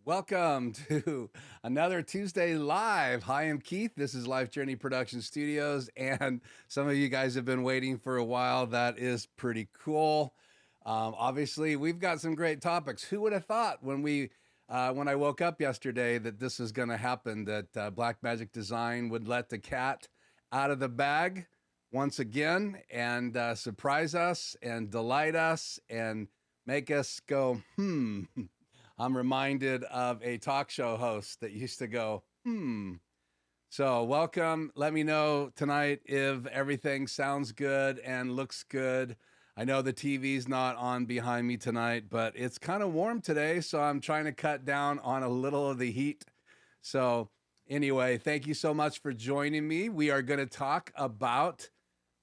Welcome to another Tuesday Live. Hi, I'm Keith. This is Life Journey Production Studios, and some of you guys have been waiting for a while. That is pretty cool. Obviously, we've got some great topics. Who would have thought when I woke up yesterday that this is going to happen? That Blackmagic Design would let the cat out of the bag once again and surprise us and delight us and make us go, I'm reminded of a talk show host that used to go, So, welcome. Let me know tonight if everything sounds good and looks good. I know the TV's not on behind me tonight, but it's kind of warm today, so I'm trying to cut down on a little of the heat. So, anyway, thank you so much for joining me. We are going to talk about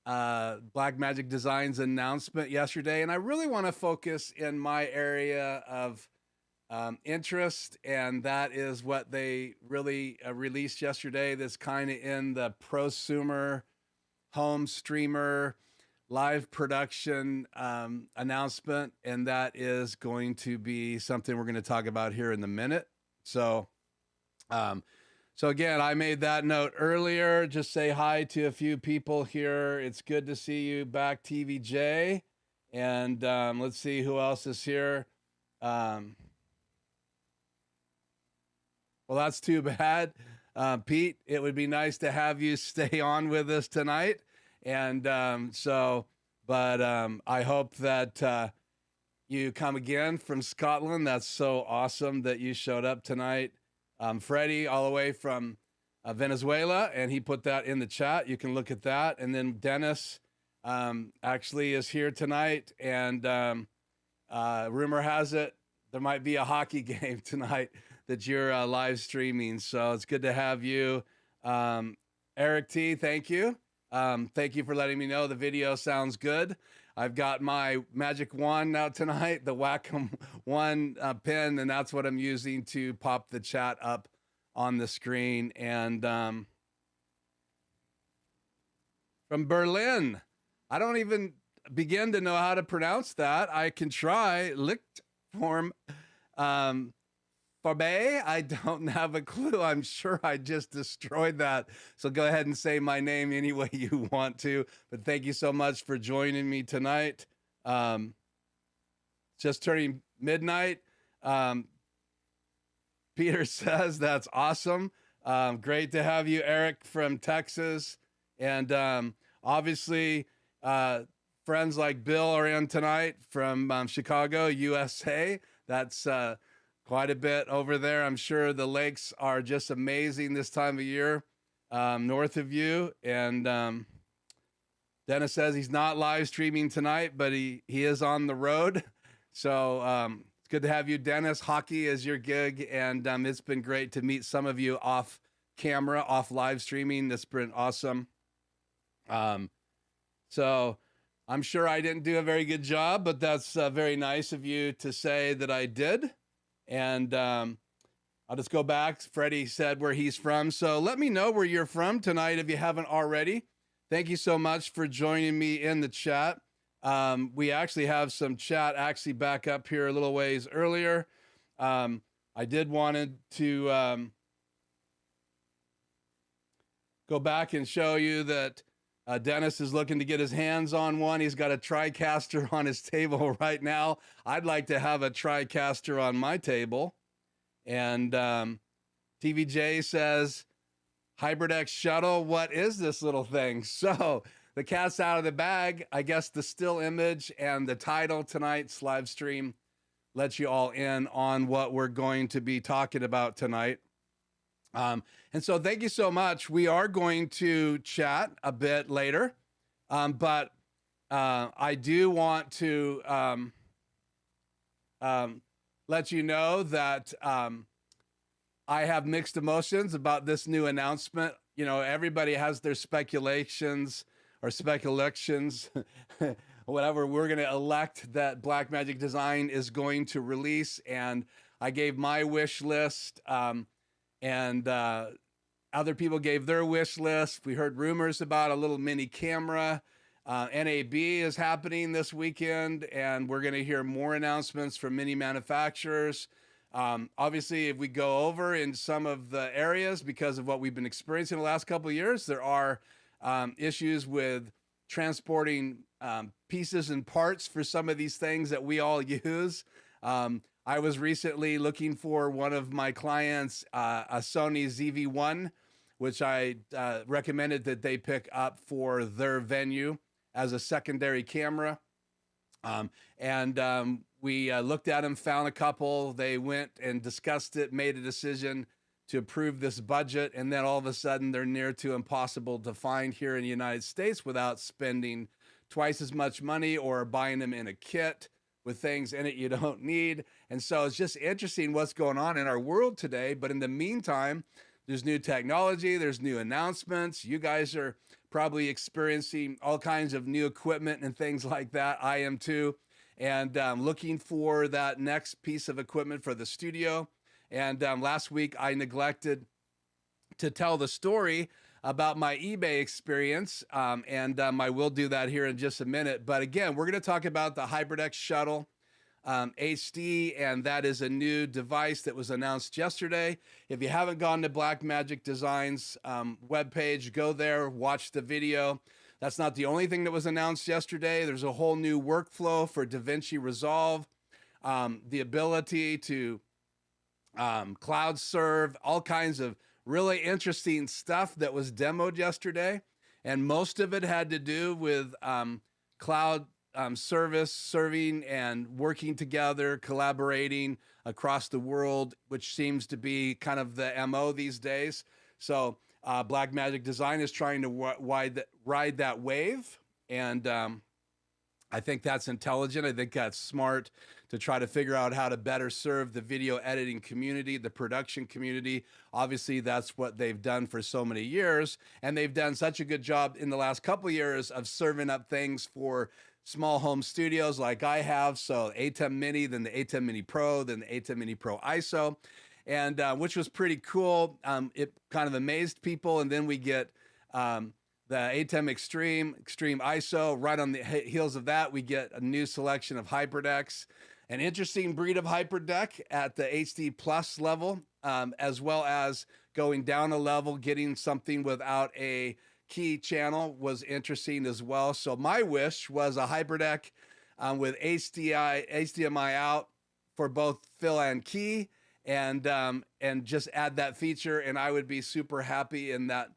Blackmagic Design's announcement yesterday, and I really want to focus in my area of interest, and that is what they really released yesterday. That's kind of in the prosumer, home streamer, live production announcement, and that is going to be something we're going to talk about here in a minute. So again, I made that note earlier. Just say hi to a few people here. It's good to see you back, TVJ, and let's see who else is here. Well, that's too bad. Pete, it would be nice to have you stay on with us tonight. And I hope that you come again from Scotland. That's so awesome that you showed up tonight. Freddie, all the way from Venezuela, and he put that in the chat. You can look at that. And then Dennis actually is here tonight. And rumor has it there might be a hockey game tonight that you're live streaming. So it's good to have you. Eric T, thank you. Thank you for letting me know the video sounds good. I've got my magic wand out tonight, the Wacom one pen, and that's what I'm using to pop the chat up on the screen. And from Berlin, I don't even begin to know how to pronounce that. I can try. Lichtform. Barbe, I don't have a clue. I'm sure I just destroyed that. So go ahead and say my name any way you want to. But thank you so much for joining me tonight. Just turning midnight. Peter says that's awesome. Great to have you, Eric from Texas. And obviously, friends like Bill are in tonight from Chicago, USA. That's quite a bit over there. I'm sure the lakes are just amazing this time of year north of you. And Dennis says he's not live streaming tonight, but he is on the road. So it's good to have you, Dennis. Hockey is your gig, and it's been great to meet some of you off camera, off live streaming. That's been awesome. So I'm sure I didn't do a very good job, but that's very nice of you to say that I did. And I'll just go back. Freddie said where he's from. So let me know where you're from tonight if you haven't already. Thank you so much for joining me in the chat. We actually have some chat actually back up here a little ways earlier. I did wanted to go back and show you that Dennis is looking to get his hands on one. He's got a TriCaster on his table right now. I'd like to have a TriCaster on my table. And TVJ says, HyperDeck Shuttle, what is this little thing? So the cat's out of the bag. I guess the still image and the title tonight's live stream lets you all in on what we're going to be talking about tonight. And so thank you so much. We are going to chat a bit later, but I do want to let you know that I have mixed emotions about this new announcement. You know, everybody has their speculations or speculations, whatever. We're going to elect that Blackmagic Design is going to release, and I gave my wish list. And other people gave their wish list. We heard rumors about a little mini camera. NAB is happening this weekend, and we're going to hear more announcements from many manufacturers. Obviously, if we go over in some of the areas because of what we've been experiencing the last couple of years, there are issues with transporting pieces and parts for some of these things that we all use. I was recently looking for one of my clients, a Sony ZV-1, which I recommended that they pick up for their venue as a secondary camera. We looked at them, found a couple. They went and discussed it, made a decision to approve this budget, and then all of a sudden they're near to impossible to find here in the United States without spending twice as much money or buying them in a kit with things in it you don't need. And so it's just interesting what's going on in our world today. But in the meantime, there's new technology, there's new announcements. You guys are probably experiencing all kinds of new equipment and things like that. I am too. And looking for that next piece of equipment for the studio. And last week I neglected to tell the story about my eBay experience. I will do that here in just a minute. But again, we're going to talk about the HyperDeck Shuttle HD, and that is a new device that was announced yesterday. If you haven't gone to Blackmagic Design's webpage, go there, watch the video. That's not the only thing that was announced yesterday. There's a whole new workflow for DaVinci Resolve, the ability to cloud serve, all kinds of really interesting stuff that was demoed yesterday. And most of it had to do with cloud service, serving and working together, collaborating across the world, which seems to be kind of the MO these days. So Blackmagic Design is trying to ride that wave. And I think that's intelligent. I think that's smart to try to figure out how to better serve the video editing community, the production community. Obviously, that's what they've done for so many years. And they've done such a good job in the last couple of years of serving up things for small home studios like I have. So ATEM Mini, then the ATEM Mini Pro, then the ATEM Mini Pro ISO, and which was pretty cool. It kind of amazed people. And then we get the ATEM Extreme ISO. Right on the heels of that, we get a new selection of HyperDecks, an interesting breed of HyperDeck at the HD Plus level, as well as going down a level, getting something without a key channel was interesting as well. So my wish was a HyperDeck with HDMI out for both fill and key, and just add that feature, and I would be super happy in that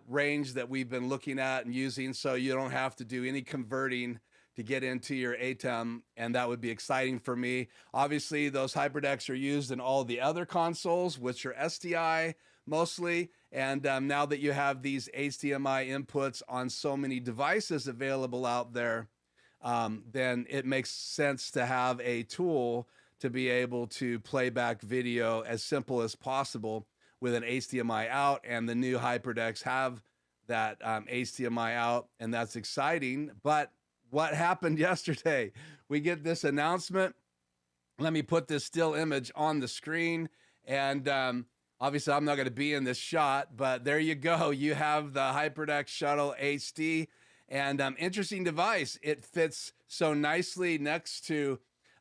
range that we've been looking at and using. So you don't have to do any converting to get into your ATEM, and that would be exciting for me. Obviously, those HyperDecks are used in all the other consoles, which are SDI mostly. And now that you have these HDMI inputs on so many devices available out there, then it makes sense to have a tool to be able to play back video as simple as possible with an HDMI out. And the new HyperDecks have that HDMI out, and that's exciting. But what happened yesterday? We get this announcement. Let me put this still image on the screen. And obviously, I'm not going to be in this shot, but there you go. You have the HyperDeck Shuttle HD, and interesting device. It fits so nicely next to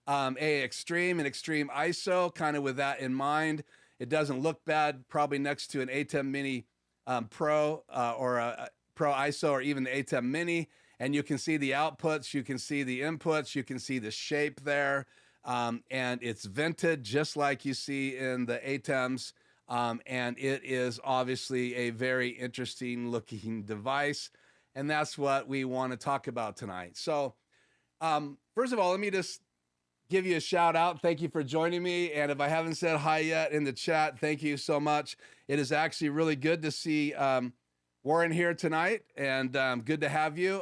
a Extreme and Extreme ISO, kind of with that in mind. It doesn't look bad, probably next to an ATEM Mini Pro or a Pro ISO, or even the ATEM Mini. And you can see the outputs, you can see the inputs, you can see the shape there. And it's vented just like you see in the ATEMs. And it is obviously a very interesting looking device. And that's what we want to talk about tonight. So first of all, let me just give you a shout out. Thank you for joining me. And if I haven't said hi yet in the chat, thank you so much. It is actually really good to see Warren here tonight, and good to have you.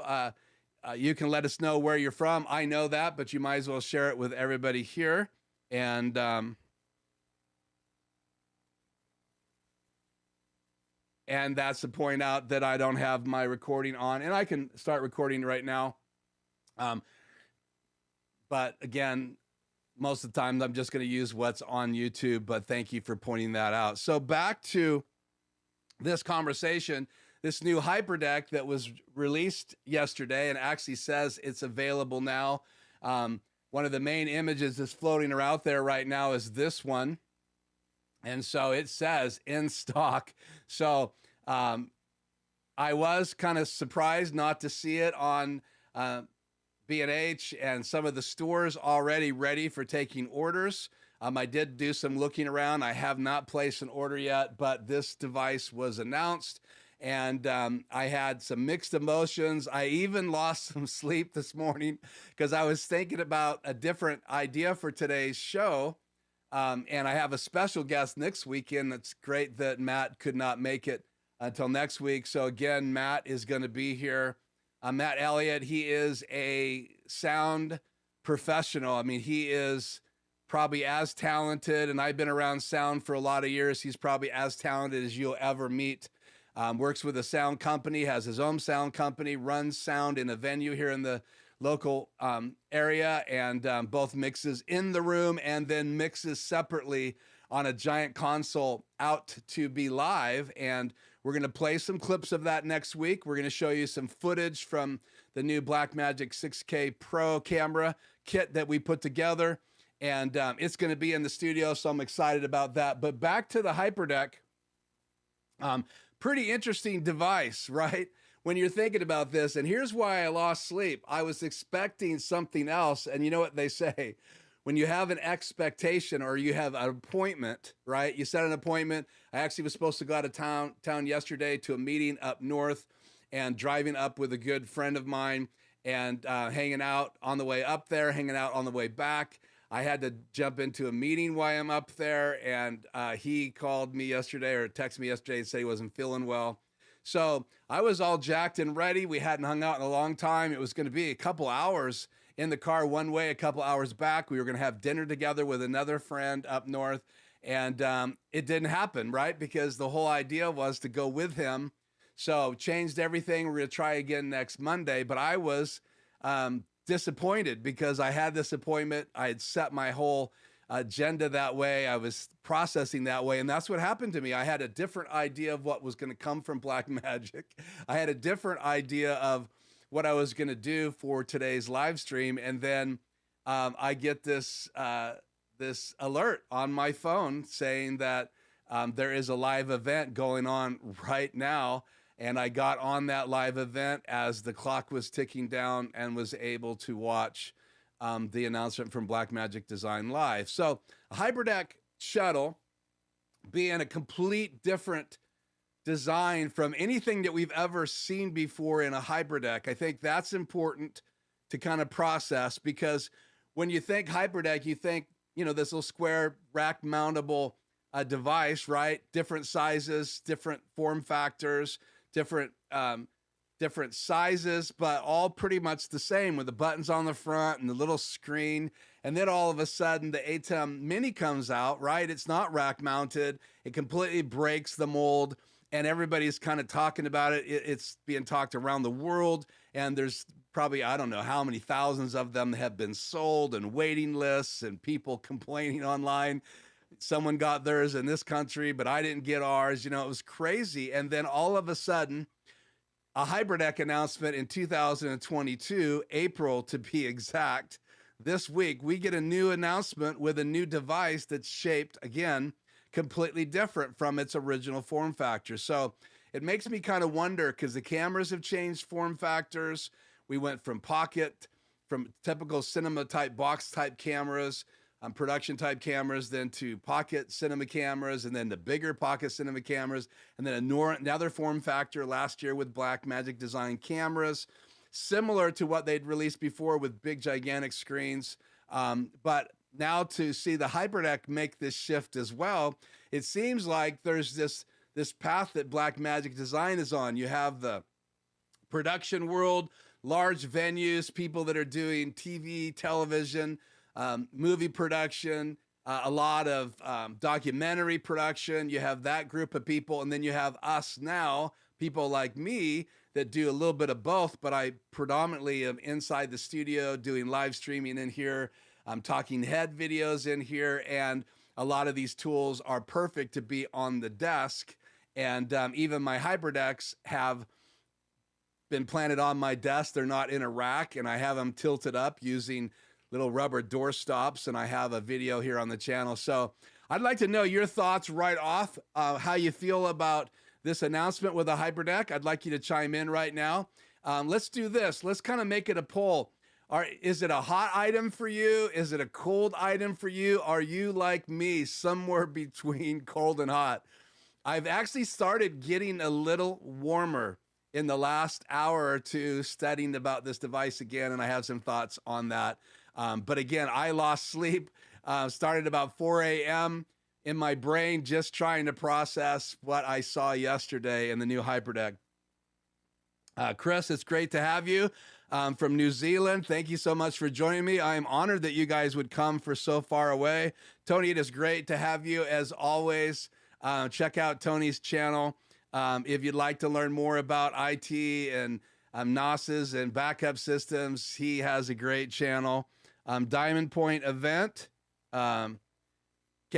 You can let us know where you're from. I know that, but you might as well share it with everybody here. And that's to point out that I don't have my recording on, and I can start recording right now. But again, most of the time I'm just going to use what's on YouTube, but thank you for pointing that out. So back to this conversation, this new HyperDeck that was released yesterday and actually says it's available now. one of the main images that's floating around there right now is this one. And so it says in stock. So I was kind of surprised not to see it on B&H and some of the stores already ready for taking orders. I did do some looking around. I have not placed an order yet, but this device was announced, and I had some mixed emotions. I even lost some sleep this morning because I was thinking about a different idea for today's show. And I have a special guest next weekend. It's great that Matt could not make it until next week. So again, Matt is going to be here. Matt Elliott, he is a sound professional. I mean, he is probably as talented, and I've been around sound for a lot of years. He's probably as talented as you'll ever meet. Works with a sound company, has his own sound company, runs sound in a venue here in the local area, and both mixes in the room and then mixes separately on a giant console out to be live. And we're going to play some clips of that next week. We're going to show you some footage from the new Blackmagic 6K Pro camera kit that we put together. And it's going to be in the studio, so I'm excited about that. But back to the HyperDeck. Pretty interesting device, right? When you're thinking about this, and here's why I lost sleep. I was expecting something else, and you know what they say? When you have an expectation or you have an appointment, right? You set an appointment. I actually was supposed to go out of town yesterday to a meeting up north, and driving up with a good friend of mine, and hanging out on the way up there, hanging out on the way back. I had to jump into a meeting while I'm up there, and he called me yesterday or texted me yesterday and said he wasn't feeling well. So I was all jacked and ready. We hadn't hung out in a long time. It was going to be a couple hours in the car one way, a couple hours back. We were going to have dinner together with another friend up north, and it didn't happen, right? Because the whole idea was to go with him. So changed everything. We're going to try again next Monday, but I was disappointed because I had this appointment. I had set my whole agenda that way. I was processing that way. And that's what happened to me. I had a different idea of what was going to come from Blackmagic. I had a different idea of what I was going to do for today's live stream. And then I get this alert on my phone saying that there is a live event going on right now. And I got on that live event as the clock was ticking down and was able to watch the announcement from Blackmagic Design Live. So a HyperDeck Shuttle being a complete different design from anything that we've ever seen before in a HyperDeck. I think that's important to kind of process, because when you think HyperDeck, you think, you know, this little square rack mountable device, right? Different sizes, different form factors, different sizes, but all pretty much the same, with the buttons on the front and the little screen. And then all of a sudden the ATEM Mini comes out, right? It's not rack mounted. It completely breaks the mold, and everybody's kind of talking about it. It's being talked around the world, and there's probably, I don't know how many thousands of them have been sold, and waiting lists and people complaining online. Someone got theirs in this country, but I didn't get ours. You know, it was crazy. And then all of a sudden, a HyperDeck announcement in 2022, April to be exact. This week, we get a new announcement with a new device that's shaped, again, completely different from its original form factor. So it makes me kind of wonder, because the cameras have changed form factors. We went from pocket, from typical cinema type, box type cameras, production type cameras, then to pocket cinema cameras, and then the bigger pocket cinema cameras, and then another form factor last year with Blackmagic Design cameras, similar to what they'd released before with big gigantic screens. But now to see the HyperDeck make this shift as well, it seems like there's this path that Blackmagic Design is on. You have the production world, large venues, people that are doing TV, television, movie production, a lot of documentary production. You have that group of people, and then you have us now, people like me that do a little bit of both, but I predominantly am inside the studio doing live streaming in here. I'm talking head videos in here, and a lot of these tools are perfect to be on the desk. And even my HyperDecks have been planted on my desk. They're not in a rack, and I have them tilted up using little rubber door stops, and I have a video here on the channel. So I'd like to know your thoughts right off, how you feel about this announcement with the HyperDeck. I'd like you to chime in right now. Let's do this. Let's kind of make it a poll. Is it a hot item for you? Is it a cold item for you? Are you like me, somewhere between cold and hot? I've actually started getting a little warmer in the last hour or two studying about this device again, and I have some thoughts on that. But again, I lost sleep, started about 4 a.m. in my brain just trying to process what I saw yesterday in the new HyperDeck. Chris, it's great to have you from New Zealand. Thank you so much for joining me. I am honored that you guys would come for so far away. Tony, it is great to have you as always. Check out Tony's channel. If you'd like to learn more about IT and NOSes and backup systems, he has a great channel. Diamond Point event. Can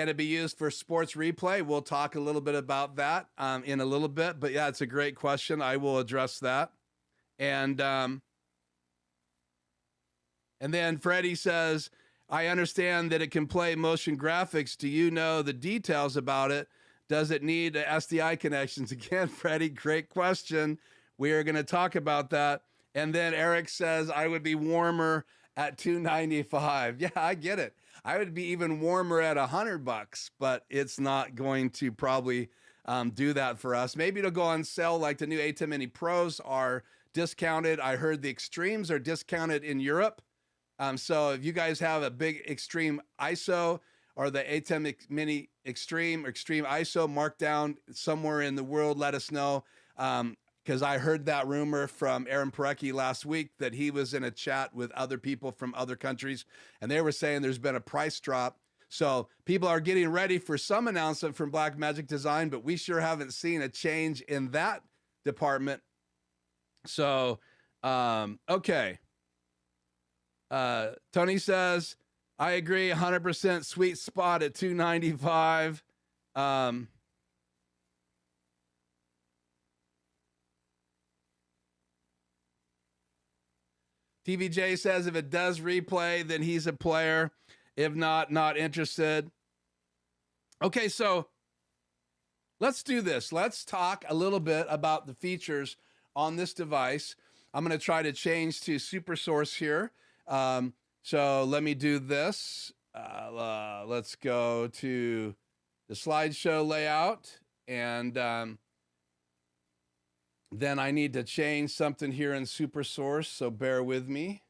it be used for sports replay? We'll talk a little bit about that in a little bit. But yeah, it's a great question. I will address that. And then Freddie says, I understand that it can play motion graphics. Do you know the details about it? Does it need SDI connections? Again, Freddie, great question. We are going to talk about that. And then Eric says, I would be warmer at $295. Yeah, I get it. I would be even warmer at $100, but it's not going to probably do that for us. Maybe it'll go on sale like the new ATEM Mini Pros are discounted. I heard the Extremes are discounted in Europe. So if you guys have a big Extreme ISO or the ATEM Mini Extreme or Extreme ISO marked down somewhere in the world, let us know. Because I heard that rumor from Aaron Parecki last week that he was in a chat with other people from other countries, and they were saying there's been a price drop. So people are getting ready for some announcement from Blackmagic Design, but we sure haven't seen a change in that department. So, okay. Tony says, I agree, 100% sweet spot at $295. TVJ says if it does replay, then he's a player. If not, not interested. Okay, so let's do this. Let's talk a little bit about the features on this device. I'm going to try to change to Super Source here. So let me do this. Let's go to the slideshow layout, and then I need to change something here in Super Source, so bear with me.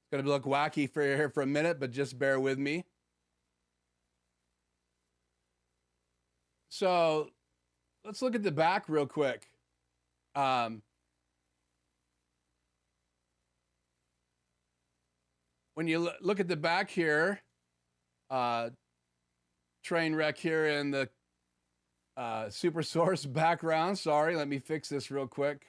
It's going to look wacky for you here for a minute, but just bear with me. So let's look at the back real quick. When you look at the back here, train wreck here in the Super Source background. Sorry, let me fix this real quick.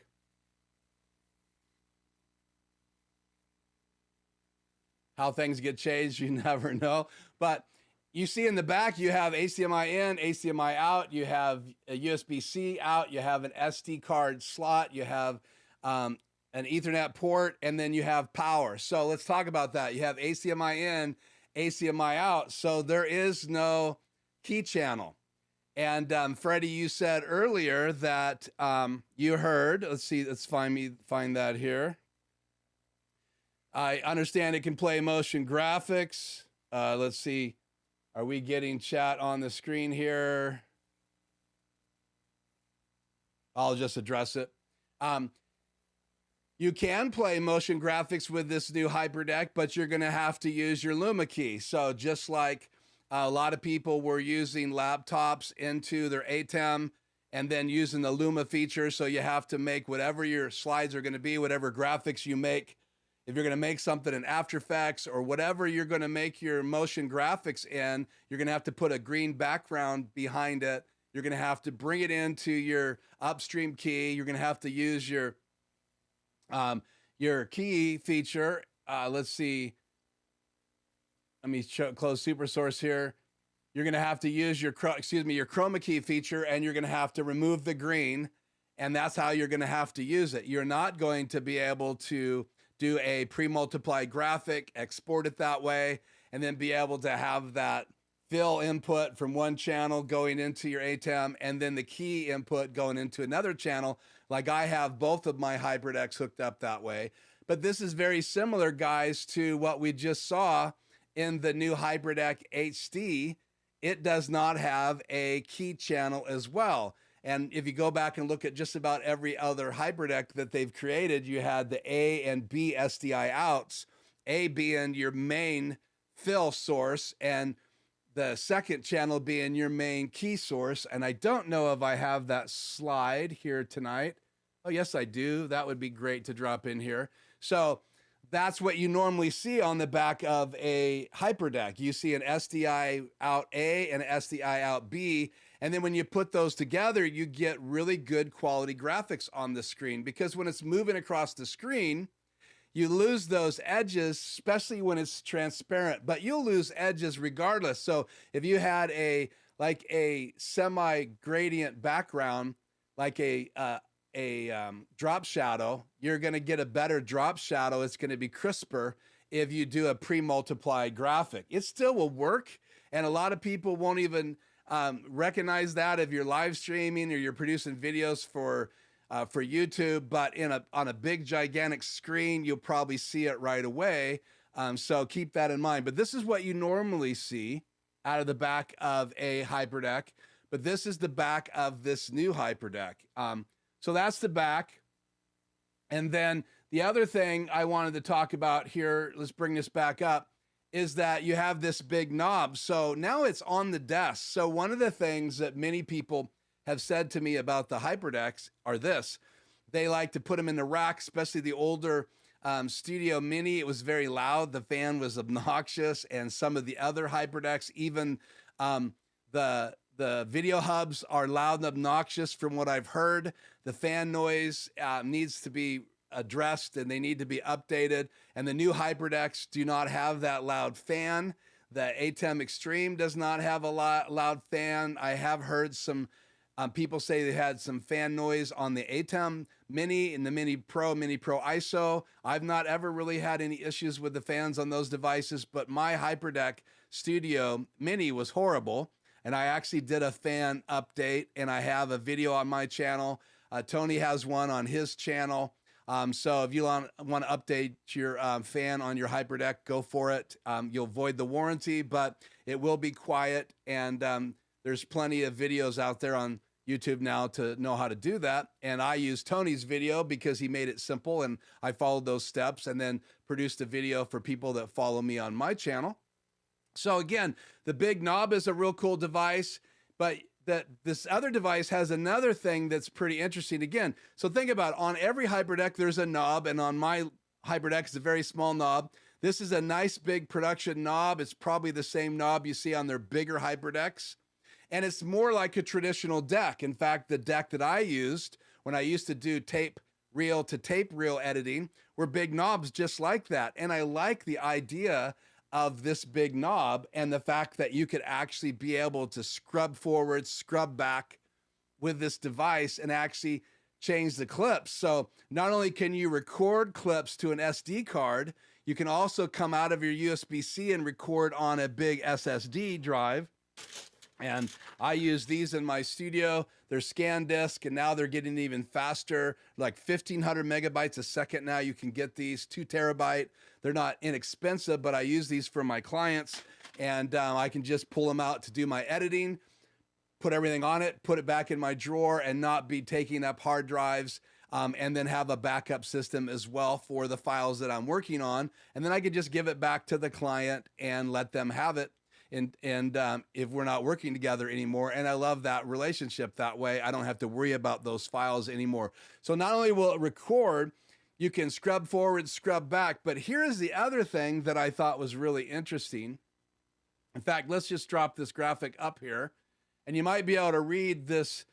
How things get changed, you never know. But you see in the back, you have HDMI in, HDMI out, you have a USB-C out, you have an SD card slot, you have an Ethernet port, and then you have power. So let's talk about that. You have HDMI in, HDMI out, so there is no key channel. And Freddie, you said earlier that you heard, let's see, let's find that here. I understand it can play motion graphics. Let's see, are we getting chat on the screen here? I'll just address it. You can play motion graphics with this new HyperDeck, but you're going to have to use your Luma key. So just like a lot of people were using laptops into their ATEM and then using the Luma feature, so you have to make whatever your slides are going to be, whatever graphics you make. If you're going to make something in After Effects or whatever you're going to make your motion graphics in, you're going to have to put a green background behind it. You're going to have to bring it into your upstream key. You're going to have to use your key feature. Let's see. Let me close Super Source here. you're going to have to use your chroma key feature, and you're going to have to remove the green, and that's how you're going to have to use it. You're not going to be able to do a pre-multiplied graphic, export it that way, and then be able to have that fill input from one channel going into your ATEM, and then the key input going into another channel. Like I have both of my HyperDecks hooked up that way. But this is very similar, guys, to what we just saw in the new HyperDeck HD. It does not have a key channel as well. And if you go back and look at just about every other HyperDeck that they've created, you had the A and B SDI outs, A being your main fill source and the second channel being your main key source. And I don't know if I have that slide here tonight. Oh, yes, I do. That would be great to drop in here. So that's what you normally see on the back of a HyperDeck. You see an SDI out A and an SDI out B. And then when you put those together, you get really good quality graphics on the screen, because when it's moving across the screen, you lose those edges, especially when it's transparent, but you'll lose edges regardless. So if you had a semi-gradient background, like a drop shadow, you're going to get a better drop shadow. It's going to be crisper if you do a pre-multiplied graphic. It still will work, and a lot of people won't even recognize that if you're live streaming or you're producing videos for YouTube, but on a big gigantic screen, you'll probably see it right away. So keep that in mind. But this is what you normally see out of the back of a HyperDeck. But this is the back of this new HyperDeck. So that's the back. And then the other thing I wanted to talk about here, let's bring this back up, is that you have this big knob. So now it's on the desk. So one of the things that many people have said to me about the HyperDecks are this: they like to put them in the rack, especially the older Studio Mini. It was very loud. The fan was obnoxious, and some of the other HyperDecks, even the video hubs are loud and obnoxious from what I've heard. The fan noise needs to be addressed, and they need to be updated. And the new HyperDecks do not have that loud fan. The ATEM Extreme does not have a loud fan. I have heard some people say they had some fan noise on the ATEM Mini and the Mini Pro ISO. I've not ever really had any issues with the fans on those devices, but my HyperDeck Studio Mini was horrible. And I actually did a fan update, and I have a video on my channel. Tony has one on his channel. So if you want to update your fan on your HyperDeck, go for it. You'll void the warranty, but it will be quiet. And there's plenty of videos out there on YouTube now to know how to do that. And I used Tony's video because he made it simple, and I followed those steps and then produced a video for people that follow me on my channel. So again, the big knob is a real cool device, but this other device has another thing that's pretty interesting again. So think about it. On every HyperDeck, there's a knob, and on my HyperDeck, it's a very small knob. This is a nice big production knob. It's probably the same knob you see on their bigger HyperDecks. And it's more like a traditional deck. In fact, the deck that I used when I used to do tape reel to tape reel editing were big knobs just like that. And I like the idea of this big knob and the fact that you could actually be able to scrub forward, scrub back with this device and actually change the clips. So not only can you record clips to an SD card, you can also come out of your USB-C and record on a big SSD drive. And I use these in my studio. They're ScanDisk, and now they're getting even faster, like 1,500 megabytes a second now. You can get these 2 terabyte. They're not inexpensive, but I use these for my clients, and I can just pull them out to do my editing, put everything on it, put it back in my drawer, and not be taking up hard drives, and then have a backup system as well for the files that I'm working on. And then I could just give it back to the client and let them have it. And if we're not working together anymore, and I love that relationship that way, I don't have to worry about those files anymore. So not only will it record, you can scrub forward, scrub back, but here's the other thing that I thought was really interesting. In fact, let's just drop this graphic up here, and you might be able to read this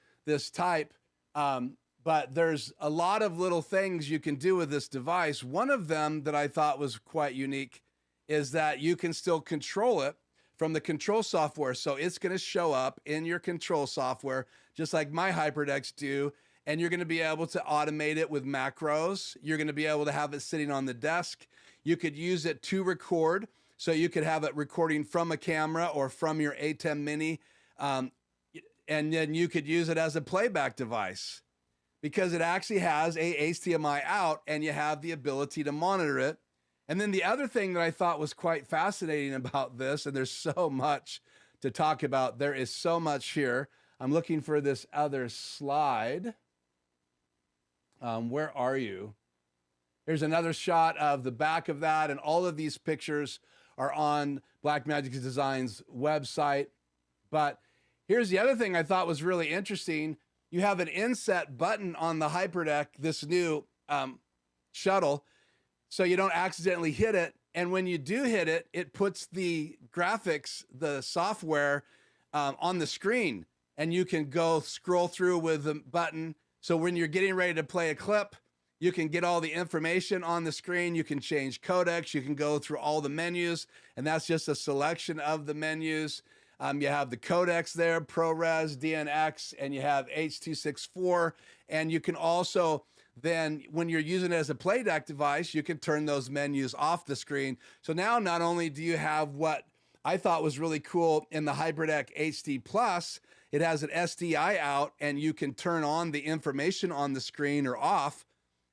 type, but there's a lot of little things you can do with this device. One of them that I thought was quite unique is that you can still control it from the control software. So it's going to show up in your control software, just like my HyperDecks do. And you're going to be able to automate it with macros. You're going to be able to have it sitting on the desk. You could use it to record. So you could have it recording from a camera or from your ATEM Mini. And then you could use it as a playback device because it actually has a HDMI out and you have the ability to monitor it. And then the other thing that I thought was quite fascinating about this, and there's so much to talk about. There is so much here. I'm looking for this other slide. Where are you? Here's another shot of the back of that. And all of these pictures are on Blackmagic Design's website. But here's the other thing I thought was really interesting. You have an inset button on the HyperDeck, this new shuttle, so you don't accidentally hit it. And when you do hit it, it puts the graphics, the software on the screen, and you can go scroll through with the button. So when you're getting ready to play a clip, you can get all the information on the screen. You can change codecs. You can go through all the menus, and that's just a selection of the menus. You have the codecs there, ProRes, DNX, and you have H.264. And you can also then, when you're using it as a playback device, you can turn those menus off the screen. So now not only do you have what I thought was really cool in the HyperDeck HD Plus, it has an SDI out, and you can turn on the information on the screen or off,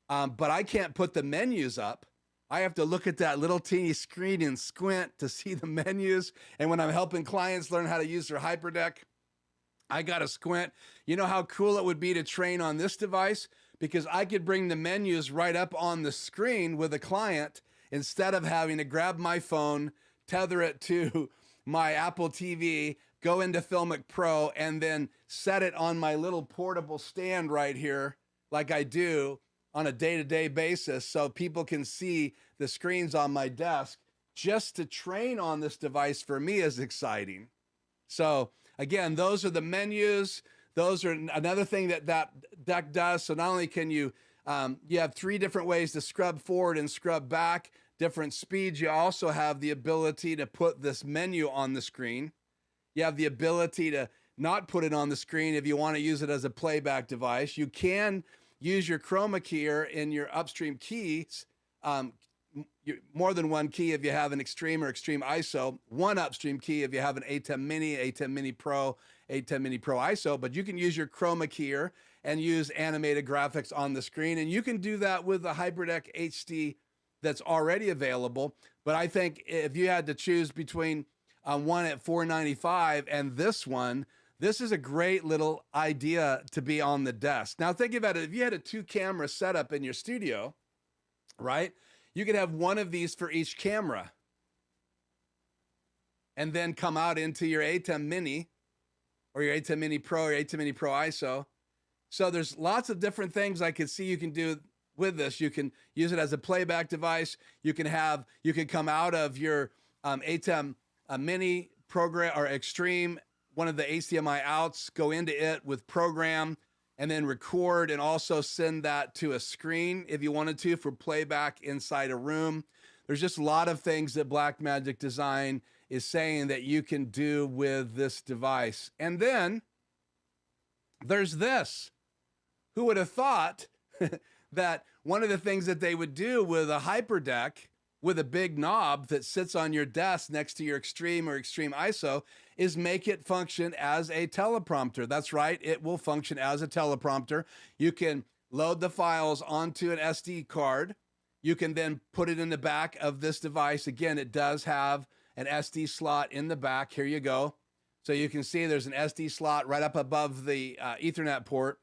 but I can't put the menus up. I have to look at that little teeny screen and squint to see the menus. And when I'm helping clients learn how to use their HyperDeck, I got to squint. You know how cool it would be to train on this device? Because I could bring the menus right up on the screen with a client instead of having to grab my phone, tether it to my Apple TV, go into Filmic Pro, and then set it on my little portable stand right here like I do on a day-to-day basis so people can see the screens on my desk. Just to train on this device for me is exciting. So again, those are the menus. Those are another thing that deck does. So not only can you, you have 3 different ways to scrub forward and scrub back, different speeds. You also have the ability to put this menu on the screen. You have the ability to not put it on the screen if you want to use it as a playback device. You can use your chroma keyer in your upstream keys, more than one key if you have an extreme or extreme ISO, one upstream key if you have an ATEM Mini, ATEM Mini Pro, ATEM Mini Pro ISO, but you can use your chroma keyer and use animated graphics on the screen. And you can do that with the HyperDeck HD that's already available. But I think if you had to choose between one at $495 and this one, this is a great little idea to be on the desk. Now think about it. If you had a 2-camera setup in your studio, right? You could have one of these for each camera and then come out into your ATEM Mini or your ATEM Mini Pro or ATEM Mini Pro ISO. So there's lots of different things I could see you can do with this. You can use it as a playback device. You can come out of your ATEM Mini program or Extreme, one of the HDMI outs, go into it with program, and then record and also send that to a screen if you wanted to for playback inside a room. There's just a lot of things that Blackmagic Design is saying that you can do with this device. And then there's this. Who would have thought that one of the things that they would do with a HyperDeck with a big knob that sits on your desk next to your Extreme or Extreme ISO is make it function as a teleprompter. That's right, it will function as a teleprompter. You can load the files onto an SD card. You can then put it in the back of this device. Again, it does have an SD slot in the back. Here you go. So you can see there's an SD slot right up above the Ethernet port.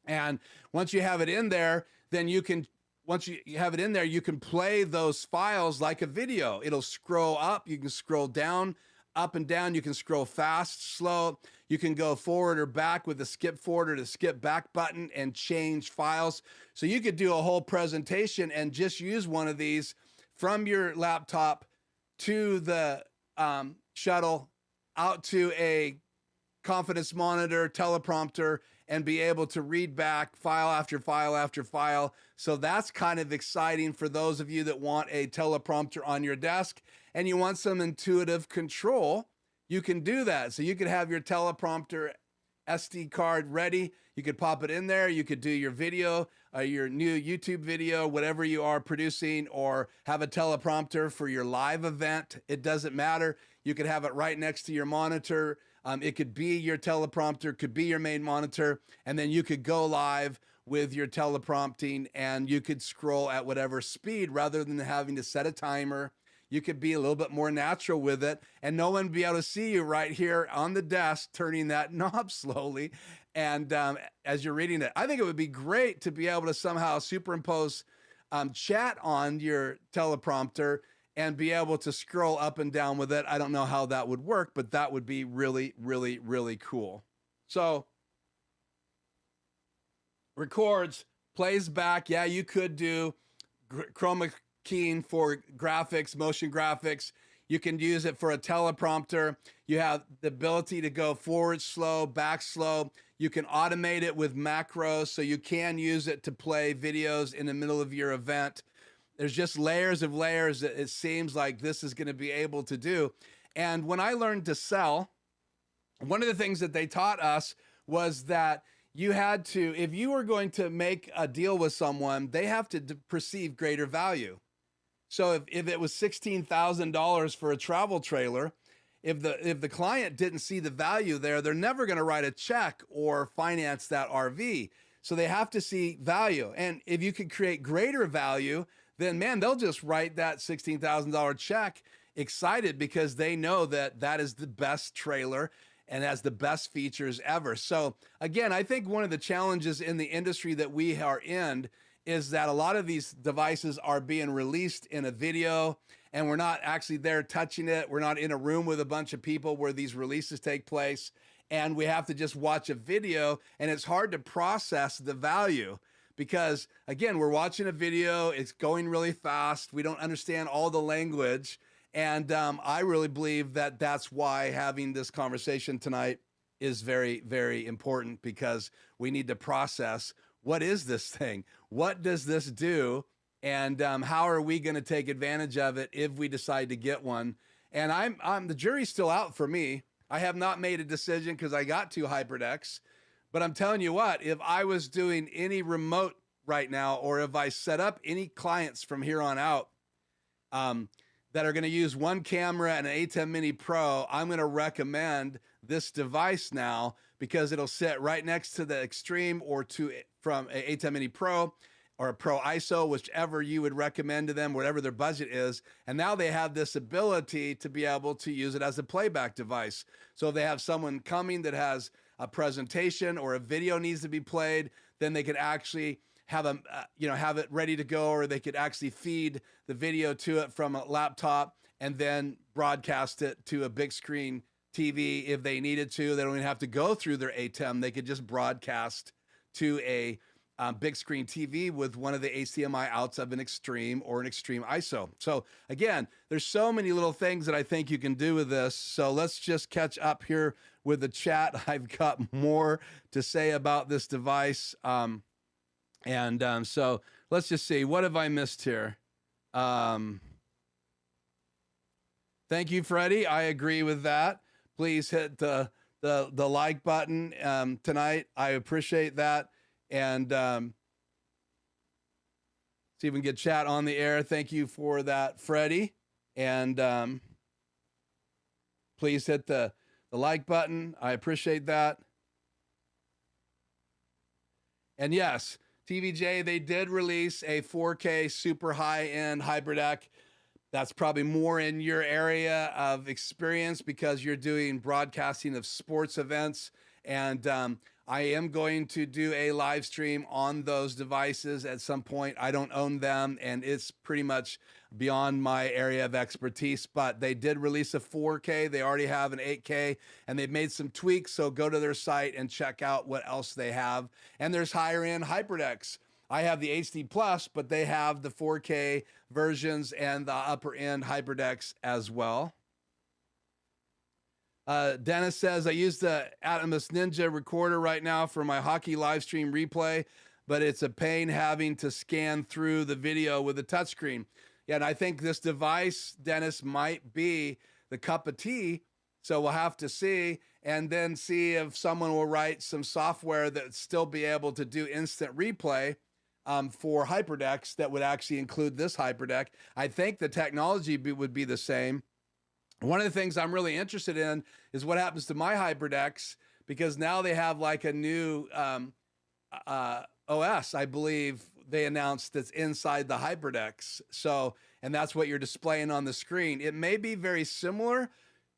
And once you have it in there, then you can, once you have it in there, you can play those files like a video. It'll scroll up. You can scroll down, up and down. You can scroll fast, slow. You can go forward or back with the skip forward or the skip back button and change files. So you could do a whole presentation and just use one of these from your laptop to the shuttle out to a confidence monitor, teleprompter, and be able to read back file after file after file. So that's kind of exciting for those of you that want a teleprompter on your desk and you want some intuitive control. You can do that. So you could have your teleprompter SD card ready. You could pop it in there. You could do your video, your new YouTube video, whatever you are producing, or have a teleprompter for your live event. It doesn't matter. You could have it right next to your monitor. It could be your teleprompter, could be your main monitor, and then you could go live with your teleprompting and you could scroll at whatever speed rather than having to set a timer. You could be a little bit more natural with it and no one be able to see you right here on the desk turning that knob slowly. And as you're reading it, I think it would be great to be able to somehow superimpose chat on your teleprompter and be able to scroll up and down with it. I don't know how that would work, but that would be really, really, really cool. So records, plays back. Yeah, you could do chroma keying for graphics, motion graphics. You can use it for a teleprompter. You have the ability to go forward slow, back slow. You can automate it with macros, so you can use it to play videos in the middle of your event. There's just layers of layers that it seems like this is going to be able to do. And when I learned to sell, one of the things that they taught us was that you had to, if you were going to make a deal with someone, they have to perceive greater value. So if it was $16,000 for a travel trailer, if the client didn't see the value there, they're never going to write a check or finance that RV. So they have to see value. And if you could create greater value, then man, they'll just write that $16,000 check excited because they know that that is the best trailer and has the best features ever. So again, I think one of the challenges in the industry that we are in is that a lot of these devices are being released in a video and we're not actually there touching it. We're not in a room with a bunch of people where these releases take place. And we have to just watch a video and it's hard to process the value because again, we're watching a video, it's going really fast. We don't understand all the language. And I really believe that that's why having this conversation tonight is very, very important because we need to process what is this thing? What does this do? And how are we going to take advantage of it if we decide to get one? And I'm the jury's still out for me. I have not made a decision because I got 2 HyperDecks. But I'm telling you what, if I was doing any remote right now, or if I set up any clients from here on out that are going to use one camera and an A10 Mini Pro, I'm going to recommend this device now because it'll sit right next to the Extreme or from a A10 Mini Pro or a Pro ISO, whichever you would recommend to them, whatever their budget is. And now they have this ability to be able to use it as a playback device. So if they have someone coming that has a presentation or a video needs to be played, then they could actually have have it ready to go, or they could actually feed the video to it from a laptop and then broadcast it to a big screen TV if they needed to. They don't even have to go through their ATEM. They could just broadcast to a big screen TV with one of the HDMI outs of an Extreme or an Extreme ISO. So again, there's so many little things that I think you can do with this. So let's just catch up here with the chat. I've got more to say about this device. So let's just see, what have I missed here? Thank you, Freddie. I agree with that. Please hit the like button tonight. I appreciate that. And see if we can get chat on the air. Thank you for that, Freddie. And please hit the like button. I appreciate that. And yes, TVJ, they did release a 4K super high-end HyperDeck. That's probably more in your area of experience because you're doing broadcasting of sports events. And I am going to do a live stream on those devices at some point. I don't own them, and it's pretty much beyond my area of expertise, but they did release a 4K. They already have an 8K, and they've made some tweaks, so go to their site and check out what else they have. And there's higher-end HyperDecks. I have the HD Plus, but they have the 4K versions and the upper-end HyperDecks as well. Dennis says, I use the Atomos Ninja recorder right now for my hockey live stream replay, but it's a pain having to scan through the video with a touchscreen. Yeah, and I think this device, Dennis, might be the cup of tea. So we'll have to see, and then see if someone will write some software that still be able to do instant replay for HyperDecks that would actually include this HyperDeck. I think the technology would be the same. One of the things I'm really interested in is what happens to my HyperDecks, because now they have like a new OS, I believe they announced, that's inside the HyperDecks. So, and that's what you're displaying on the screen. It may be very similar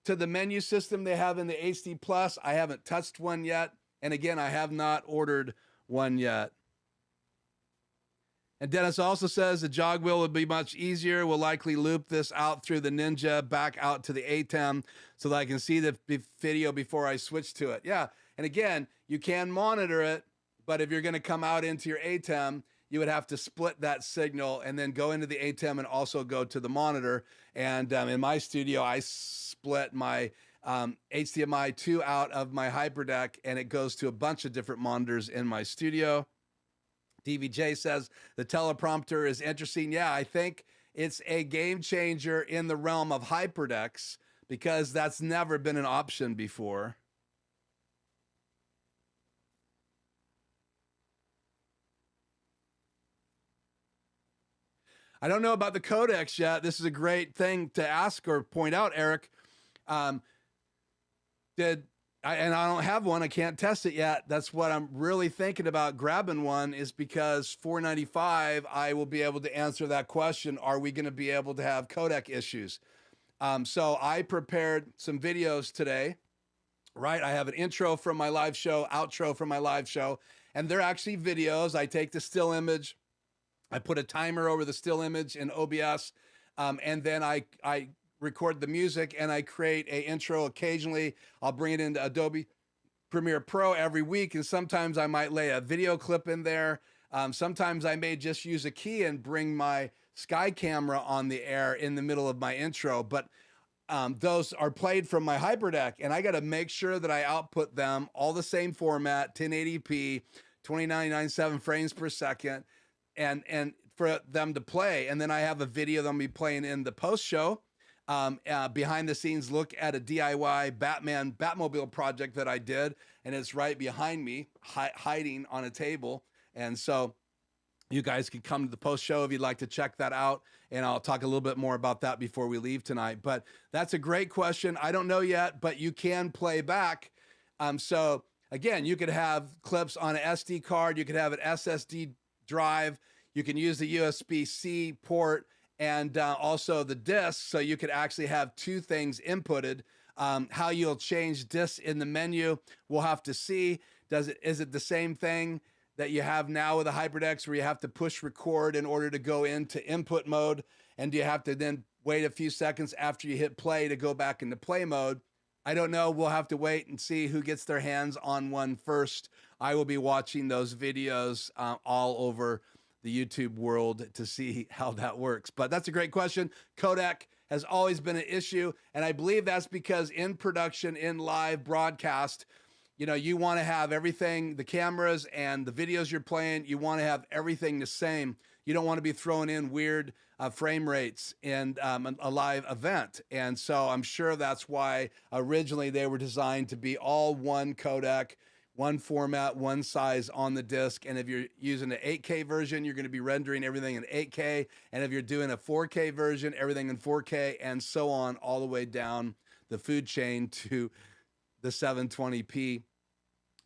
to the menu system they have in the HD Plus. I haven't touched one yet. And again, I have not ordered one yet. And Dennis also says the jog wheel would be much easier. We'll likely loop this out through the Ninja back out to the ATEM so that I can see the video before I switch to it. Yeah, and again, you can monitor it, but if you're going to come out into your ATEM, you would have to split that signal and then go into the ATEM and also go to the monitor. And in my studio, I split my HDMI 2 out of my HyperDeck, and it goes to a bunch of different monitors in my studio. DVJ says the teleprompter is interesting. Yeah, I think it's a game changer in the realm of HyperDecks because that's never been an option before. I don't know about the codecs yet. This is a great thing to ask or point out, Eric. And I don't have one. I can't test it yet. That's what I'm really thinking about grabbing one, is because $495, I will be able to answer that question. Are we going to be able to have codec issues? So I prepared some videos today, right? I have an intro from my live show, outro from my live show, and they're actually videos. I take the still image, I put a timer over the still image in OBS, and then I record the music and I create a intro. Occasionally I'll bring it into Adobe Premiere Pro every week, and sometimes I might lay a video clip in there. Sometimes I may just use a key and bring my Sky camera on the air in the middle of my intro, but those are played from my HyperDeck, and I got to make sure that I output them all the same format, 1080p, 2997 frames per second, and for them to play. And then I have a video that I'm be playing in the post show, behind the scenes look at a DIY Batmobile project that I did, and it's right behind me, hiding on a table. And so you guys can come to the post show if you'd like to check that out, and I'll talk a little bit more about that before we leave tonight. But that's a great question. I don't know yet, but you can play back. So again, you could have clips on an SD card, you could have an SSD drive, you can use the USB-C port, and also the disc, so you could actually have two things inputted. How you'll change discs in the menu, we'll have to see. Is it the same thing that you have now with the HyperDecks, where you have to push record in order to go into input mode, and do you have to then wait a few seconds after you hit play to go back into play mode? I don't know. We'll have to wait and see who gets their hands on one first. I will be watching those videos all over the YouTube world to see how that works. But that's a great question. Codec has always been an issue, and I believe that's because in production, in live broadcast, you know, you want to have everything, the cameras and the videos you're playing, you want to have everything the same. You don't want to be throwing in weird frame rates in a live event. And so I'm sure that's why originally they were designed to be all one codec, one format, one size on the disc. And if you're using an 8K version, you're going to be rendering everything in 8K. And if you're doing a 4K version, everything in 4K, and so on, all the way down the food chain to the 720p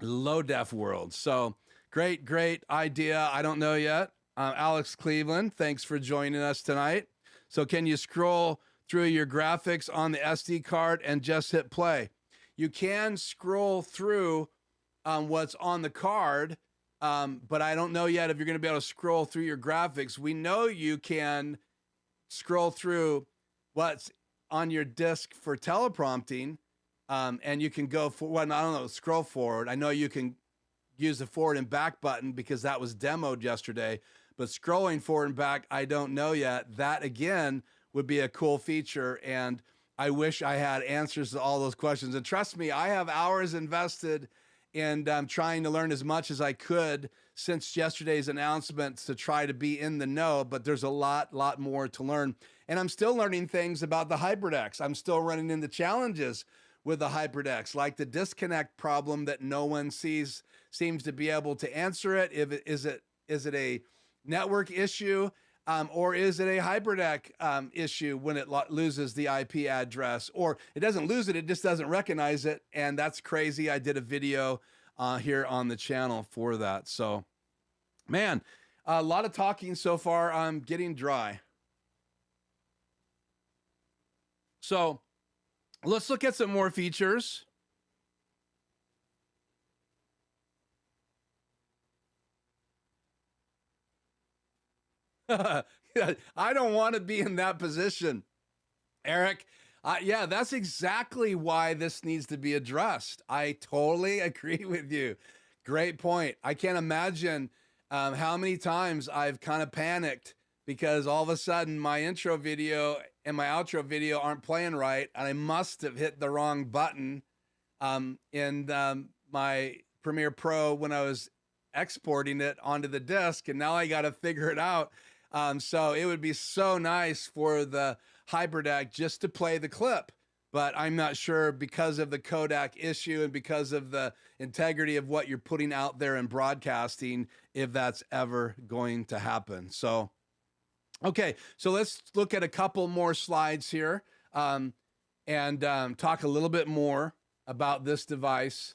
low def world. So great idea. I don't know yet. Alex Cleveland, thanks for joining us tonight. So can you scroll through your graphics on the SD card and just hit play? You can scroll through what's on the card, but I don't know yet if you're going to be able to scroll through your graphics. We know you can scroll through what's on your disc for teleprompting, and you can go for, well, I don't know, scroll forward. I know you can use the forward and back button because that was demoed yesterday, but scrolling forward and back, I don't know yet. That again would be a cool feature, and I wish I had answers to all those questions. And trust me, I have hours invested in trying to learn as much as I could since yesterday's announcements to try to be in the know, but there's a lot more to learn. And I'm still learning things about the HyperDecks. I'm still running into challenges with the HyperDecks, like the disconnect problem that no one seems to be able to answer it. Is it a network issue? Or is it a HyperDeck issue when it loses the IP address? Or it doesn't lose it, it just doesn't recognize it. And that's crazy. I did a video here on the channel for that. So, man, a lot of talking so far. I'm getting dry. So let's look at some more features. I don't want to be in that position, Eric. Yeah, that's exactly why this needs to be addressed. I totally agree with you. Great point. I can't imagine how many times I've kind of panicked because all of a sudden my intro video and my outro video aren't playing right, and I must have hit the wrong button in my Premiere Pro when I was exporting it onto the disk, and now I got to figure it out. So it would be so nice for the HyperDeck just to play the clip, but I'm not sure because of the codec issue and because of the integrity of what you're putting out there in broadcasting, if that's ever going to happen. So, okay, so let's look at a couple more slides here and talk a little bit more about this device.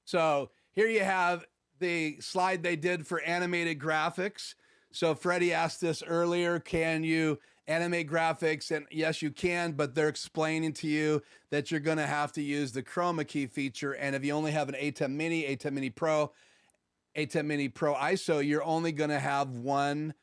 So here you have the slide they did for animated graphics. So Freddie asked this earlier, can you animate graphics? And yes, you can, but they're explaining to you that you're gonna have to use the chroma key feature. And if you only have an A10 Mini, A10 Mini Pro, A10 Mini Pro ISO, you're only gonna have one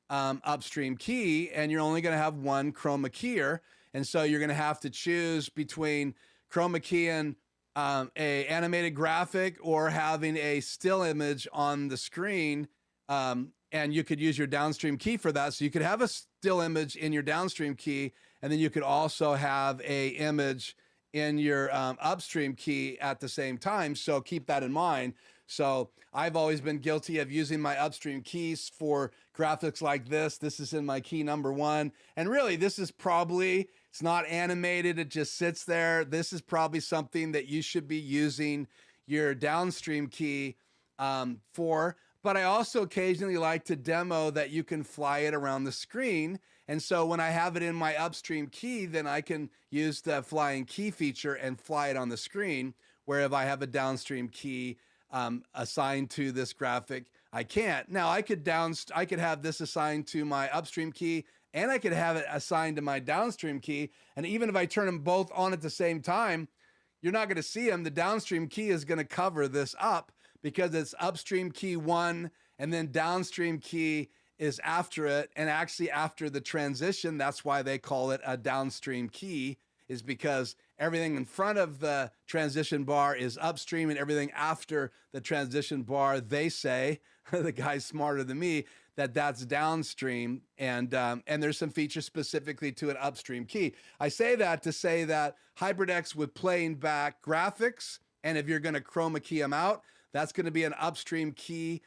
upstream key, and you're only gonna have one chroma keyer. And so you're gonna have to choose between chroma keying a animated graphic or having a still image on the screen, and you could use your downstream key for that. So you could have a still image in your downstream key, and then you could also have a image in your upstream key at the same time. So keep that in mind. So I've always been guilty of using my upstream keys for graphics like this. This is in my key number 1. And really, this is probably, it's not animated, it just sits there. This is probably something that you should be using your downstream key for. But I also occasionally like to demo that you can fly it around the screen. And so when I have it in my upstream key, then I can use the flying key feature and fly it on the screen. Where if I have a downstream key assigned to this graphic, I can't. Now I could have this assigned to my upstream key, and I could have it assigned to my downstream key. And even if I turn them both on at the same time, you're not going to see them. The downstream key is going to cover this up because it's upstream key 1 and then downstream key is after it. And actually after the transition, that's why they call it a downstream key, is because everything in front of the transition bar is upstream and everything after the transition bar, they say, the guy's smarter than me, that's downstream. And there's some features specifically to an upstream key. I say that to say that HyperDecks with playing back graphics, and if you're going to chroma key them out, that's going to be an upstream key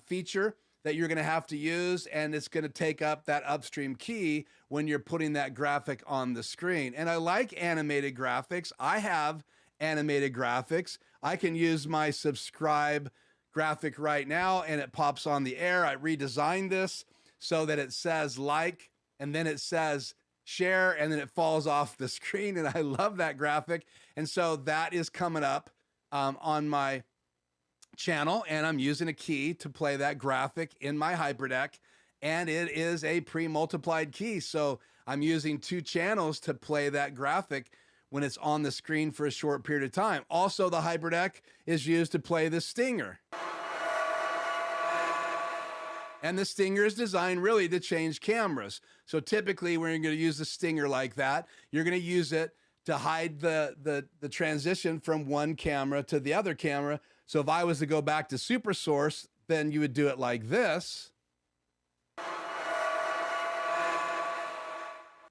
feature that you're going to have to use, and it's going to take up that upstream key when you're putting that graphic on the screen. And I like animated graphics. I have animated graphics. I can use my subscribe graphic right now, and it pops on the air. I redesigned this so that it says like, and then it says share, and then it falls off the screen, and I love that graphic. And so that is coming up on my channel, and I'm using a key to play that graphic in my HyperDeck, and it is a pre-multiplied key. So I'm using 2 channels to play that graphic when it's on the screen for a short period of time. Also, the HyperDeck is used to play the Stinger. And the Stinger is designed really to change cameras. So typically when you're going to use the Stinger like that, you're going to use it to hide the transition from one camera to the other camera. So if I was to go back to super source, then you would do it like this.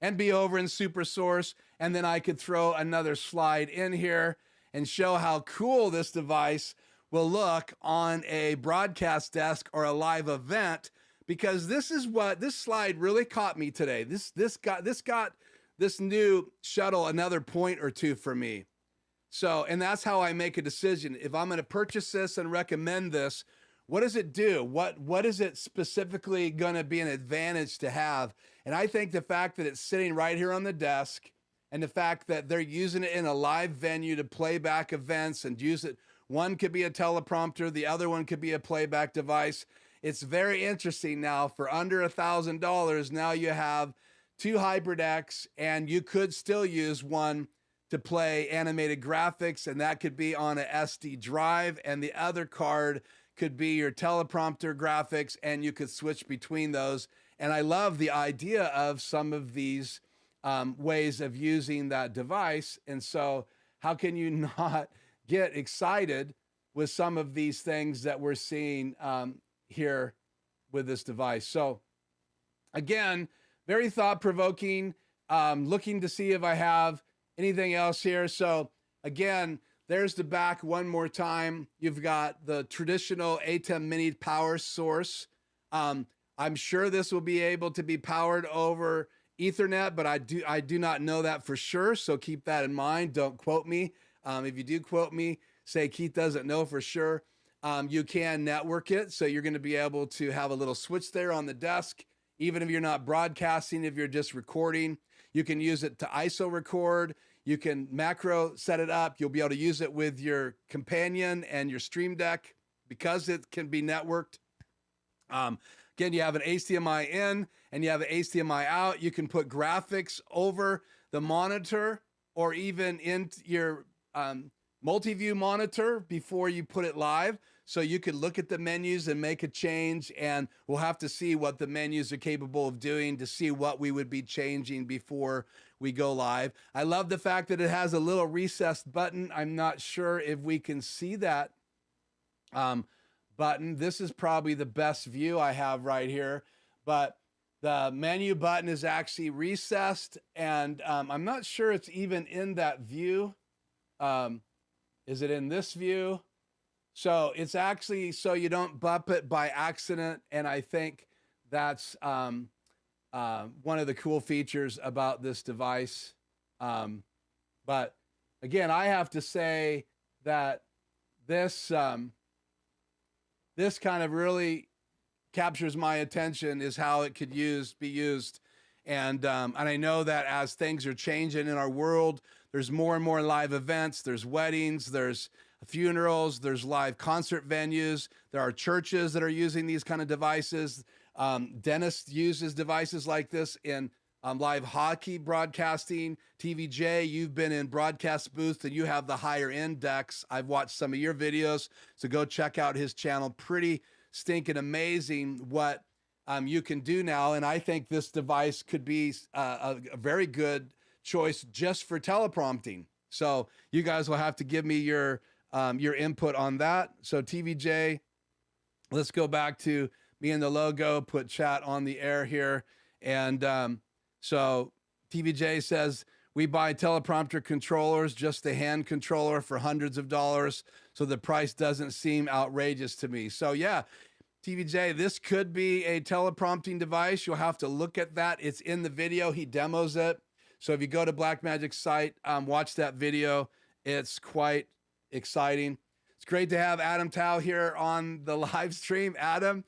and be over in Super Source. And then I could throw another slide in here and show how cool this device will look on a broadcast desk or a live event, because this is what this slide really caught me today. This got this new shuttle another point or two for me. So, and that's how I make a decision. If I'm going to purchase this and recommend this, what does it do? What is it specifically going to be an advantage to have? And I think the fact that it's sitting right here on the desk, and the fact that they're using it in a live venue to play back events and use it. One could be a teleprompter, the other one could be a playback device. It's very interesting now. For under $1,000, now you have two HyperDecks, and you could still use one to play animated graphics, and that could be on a SD drive, and the other card could be your teleprompter graphics, and you could switch between those. And I love the idea of some of these ways of using that device. And so how can you not get excited with some of these things that we're seeing here with this device? So again, very thought-provoking, looking to see if I have anything else here. So again, there's the back one more time. You've got the traditional ATEM mini power source. I'm sure this will be able to be powered over Ethernet, but I do not know that for sure. So keep that in mind. Don't quote me. If you do quote me, say Keith doesn't know for sure. You can network it. So you're going to be able to have a little switch there on the desk. Even if you're not broadcasting, if you're just recording, you can use it to ISO record. You can macro set it up. You'll be able to use it with your companion and your Stream Deck because it can be networked. Again, you have an HDMI in and you have an HDMI out. You can put graphics over the monitor or even in your multi-view monitor before you put it live. So you could look at the menus and make a change, and we'll have to see what the menus are capable of doing to see what we would be changing before we go live. I love the fact that it has a little recessed button. I'm not sure if we can see that button. This is probably the best view I have right here, but the menu button is actually recessed, and I'm not sure it's even in that view. Is it in this view? So it's actually so you don't bump it by accident, and I think that's one of the cool features about this device. But again, I have to say that this this kind of really captures my attention, is how it could be used. And I know that as things are changing in our world, there's more and more live events, there's weddings, there's funerals, there's live concert venues, there are churches that are using these kind of devices. Dentists uses devices like this in live hockey broadcasting. TVJ, you've been in broadcast booths and you have the higher end decks. I've watched some of your videos, so go check out his channel. Pretty stinking amazing what you can do now. And I think this device could be a very good choice just for teleprompting. So you guys will have to give me your input on that. So TVJ, let's go back to me and the logo, put chat on the air here. And so TVJ says, we buy teleprompter controllers, just the hand controller, for hundreds of dollars. So the price doesn't seem outrageous to me. So yeah, TVJ, this could be a teleprompting device. You'll have to look at that. It's in the video. He demos it. So if you go to Blackmagic's site, watch that video. It's quite exciting. It's great to have Adam Tao here on the live stream. Adam,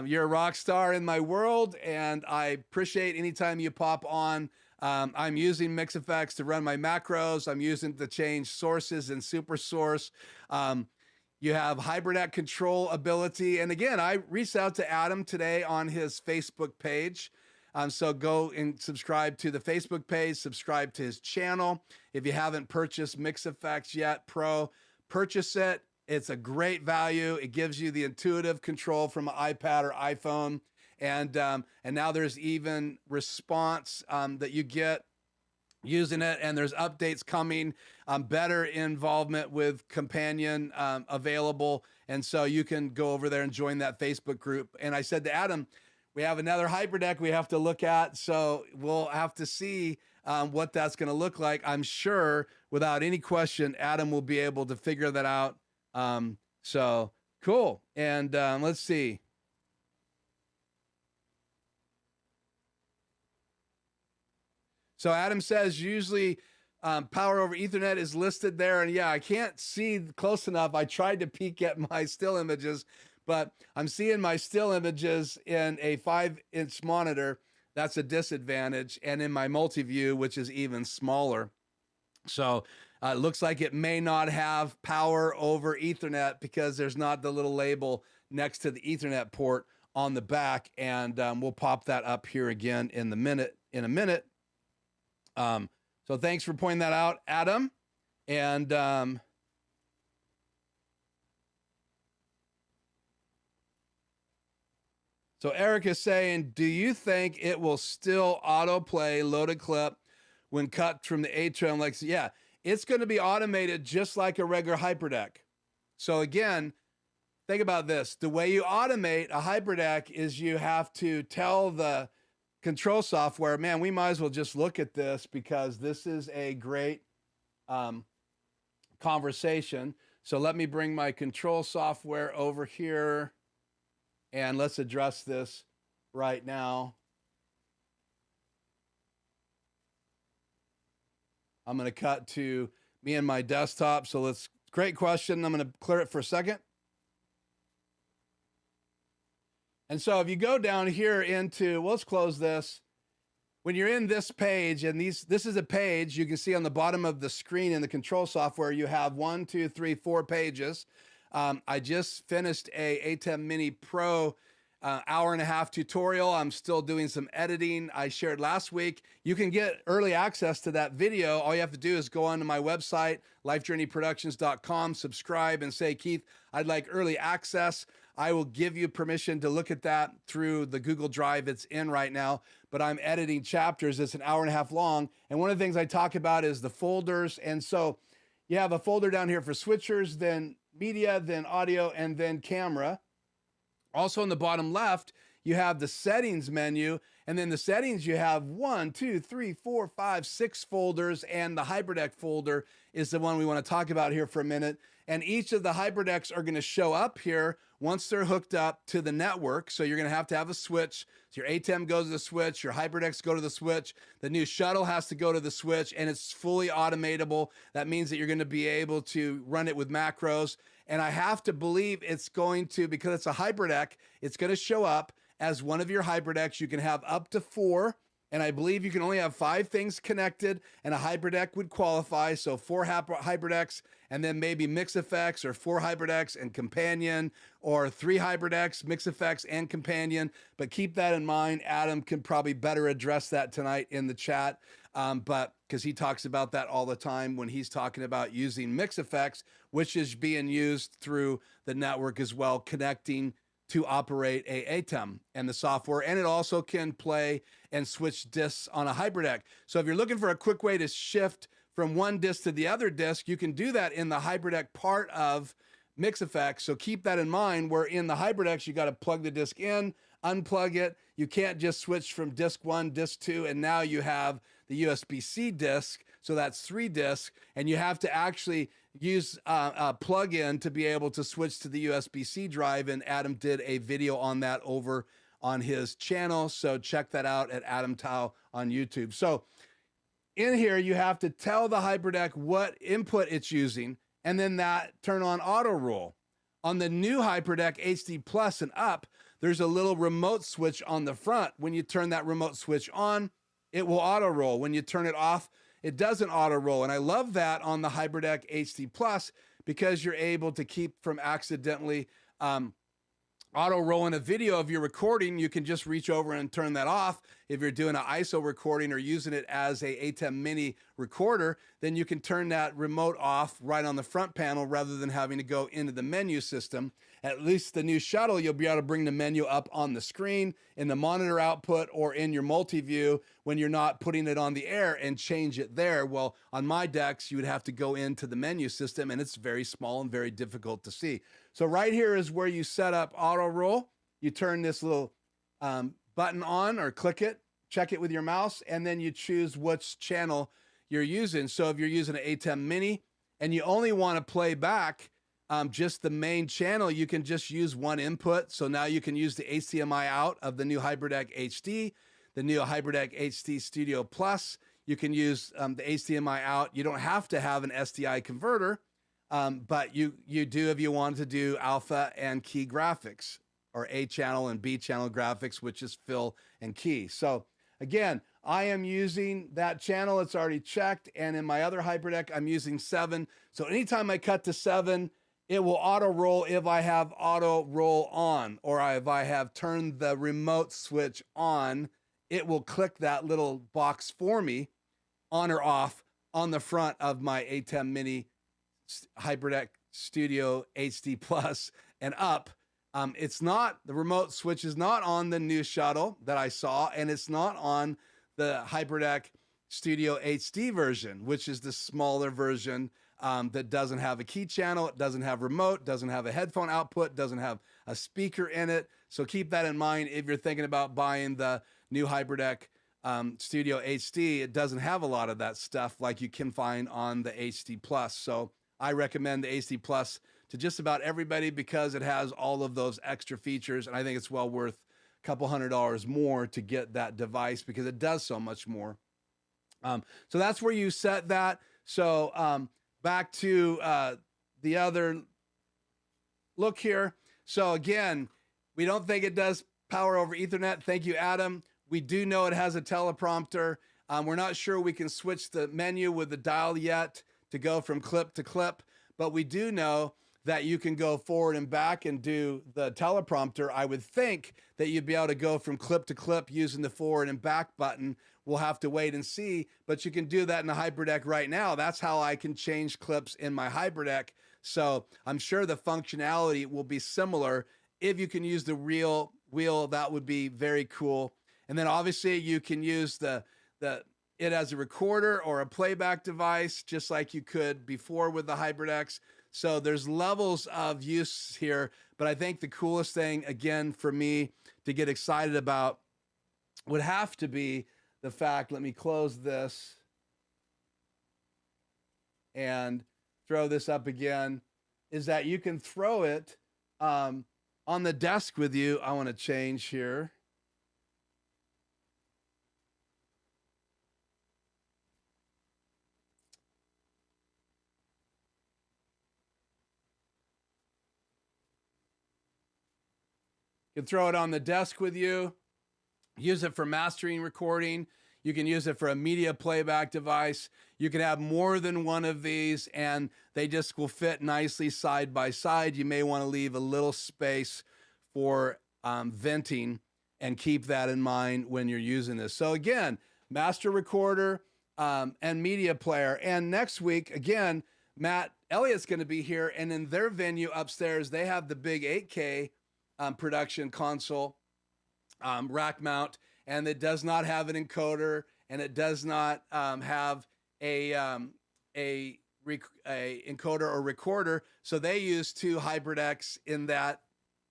you're a rock star in my world, and I appreciate anytime you pop on. I'm using MixFX to run my macros. I'm using to change sources in Super Source. You have HyperDeck control ability. And again, I reached out to Adam today on his Facebook page. So go and subscribe to the Facebook page, subscribe to his channel. If you haven't purchased MixFX yet Pro, purchase it. It's a great value. It gives you the intuitive control from an iPad or iPhone. And now there's even response that you get using it, and there's updates coming, better involvement with companion available. And so you can go over there and join that Facebook group. And I said to Adam, we have another HyperDeck we have to look at. So we'll have to see what that's going to look like. I'm sure without any question, Adam will be able to figure that out. So cool. And let's see. So Adam says usually power over Ethernet is listed there. And yeah, I can't see close enough. I tried to peek at my still images, but I'm seeing my still images in a 5-inch monitor. That's a disadvantage. And in my multi-view, which is even smaller. So it looks like it may not have power over Ethernet because there's not the little label next to the Ethernet port on the back. And we'll pop that up here again in a minute. So thanks for pointing that out, Adam. And so Eric is saying, do you think it will still autoplay loaded clip when cut from the atrium? Like, yeah, it's going to be automated just like a regular HyperDeck. So again, think about this. The way you automate a HyperDeck is you have to tell the control software, man, we might as well just look at this because this is a great conversation. So let me bring my control software over here and let's address this right now. I'm going to cut to me and my desktop. So great question. I'm going to clear it for a second. And so if you go down here into, well, let's close this. When you're in this page, and this is a page you can see on the bottom of the screen in the control software, you have 1, 2, 3, 4 pages. I just finished a ATEM Mini Pro hour-and-a-half tutorial. I'm still doing some editing I shared last week. You can get early access to that video. All you have to do is go onto my website, lifejourneyproductions.com, subscribe and say, Keith, I'd like early access. I will give you permission to look at that through the Google Drive it's in right now, but I'm editing chapters. It's an hour-and-a-half long. And one of the things I talk about is the folders. And so you have a folder down here for switchers, then media, then audio, and then camera. Also on the bottom left, you have the settings menu, and then the settings you have 1, 2, 3, 4, 5, 6 folders, and the HyperDeck folder is the one we want to talk about here for a minute. And each of the HyperDecks are going to show up here once they're hooked up to the network. So you're going to have a switch. So your ATEM goes to the switch, your HyperDecks go to the switch, the new shuttle has to go to the switch, and it's fully automatable. That means that you're going to be able to run it with macros. And I have to believe it's going to, because it's a HyperDeck, it's going to show up as one of your HyperDecks. You can have up to 4. And I believe you can only have 5 things connected, and a HyperDeck would qualify. So 4 HyperDecks, and then maybe mix effects, or 4 HyperDecks and companion, or 3 HyperDecks, mix effects and companion. But keep that in mind. Adam can probably better address that tonight in the chat, but because he talks about that all the time when he's talking about using mix effects, which is being used through the network as well, connecting to operate a ATEM and the software. And it also can play and switch discs on a HyperDeck. So if you're looking for a quick way to shift from one disc to the other disc, you can do that in the HyperDeck part of mix effects. So keep that in mind, where in the HyperDecks, you got to plug the disc in, unplug it. You can't just switch from disc 1, disc 2, and now you have the USB-C disc. So that's 3 discs, and you have to actually use a plug-in to be able to switch to the USB-C drive, and Adam did a video on that over on his channel, so check that out at Adam Tao on YouTube. So in here, you have to tell the HyperDeck what input it's using, and then that turn on auto roll. On the new HyperDeck HD Plus and up, there's a little remote switch on the front. When you turn that remote switch on, it will auto roll. When you turn it off, it doesn't auto roll. And I love that on the HyperDeck HD Plus, because you're able to keep from accidentally auto rolling a video of your recording. You can just reach over and turn that off. If you're doing an ISO recording or using it as a ATEM Mini recorder, then you can turn that remote off right on the front panel rather than having to go into the menu system. At least the new shuttle, you'll be able to bring the menu up on the screen in the monitor output or in your multi-view when you're not putting it on the air and change it there. Well, on my decks, you would have to go into the menu system, and it's very small and very difficult to see. So right here is where you set up auto roll. You turn this little button on or click it, check it with your mouse, and then you choose which channel you're using. So if you're using an ATEM Mini and you only want to play back just the main channel, you can just use one input. So now you can use the HDMI out of the new HyperDeck HD, the new HyperDeck HD Studio Plus. You can use the HDMI out. You don't have to have an SDI converter, but you do if you want to do alpha and key graphics, or A channel and B channel graphics, which is fill and key. So again, I am using that channel. It's already checked. And in my other HyperDeck, I'm using 7. So anytime I cut to 7, it will auto roll if I have auto roll on, or if I have turned the remote switch on, it will click that little box for me, on or off, on the front of my ATEM Mini HyperDeck Studio HD Plus and up. It's not, the remote switch is not on the new shuttle that I saw, and it's not on the HyperDeck Studio HD version, which is the smaller version that doesn't have a key channel, it doesn't have remote, doesn't have a headphone output, doesn't have a speaker in it. So keep that in mind if you're thinking about buying the new HyperDeck Studio HD. It doesn't have a lot of that stuff like you can find on the HD Plus. So I recommend the HD Plus to just about everybody because it has all of those extra features, and I think it's well worth a couple $100 more to get that device because it does so much more. So that's where you set that. So back to the other look here. So again, we don't think it does power over Ethernet. Thank you, Adam. We do know it has a teleprompter. We're not sure we can switch the menu with the dial yet to go from clip to clip, but we do know that you can go forward and back and do the teleprompter. I would think that you'd be able to go from clip to clip using the forward and back button. We'll have to wait and see, but you can do that in the HyperDeck right now. That's how I can change clips in my HyperDeck. So I'm sure the functionality will be similar. If you can use the real wheel, that would be very cool. And then obviously you can use it as a recorder or a playback device, just like you could before with the HyperDecks. So there's levels of use here, but I think the coolest thing, again, for me to get excited about would have to be the fact, let me close this and throw this up again, is that you can throw it on the desk with you. I want to change here. You can throw it on the desk with you, use it for mastering, recording. You can use it for a media playback device. You can have more than one of these and they just will fit nicely side by side. You may want to leave a little space for venting and keep that in mind when you're using this. So again, master recorder and media player. And next week, again, Matt Elliott's going to be here, and in their venue upstairs, they have the big 8K production console rack mount, and it does not have an encoder, and it does not have a encoder or recorder. So they use 2 HyperDecks in that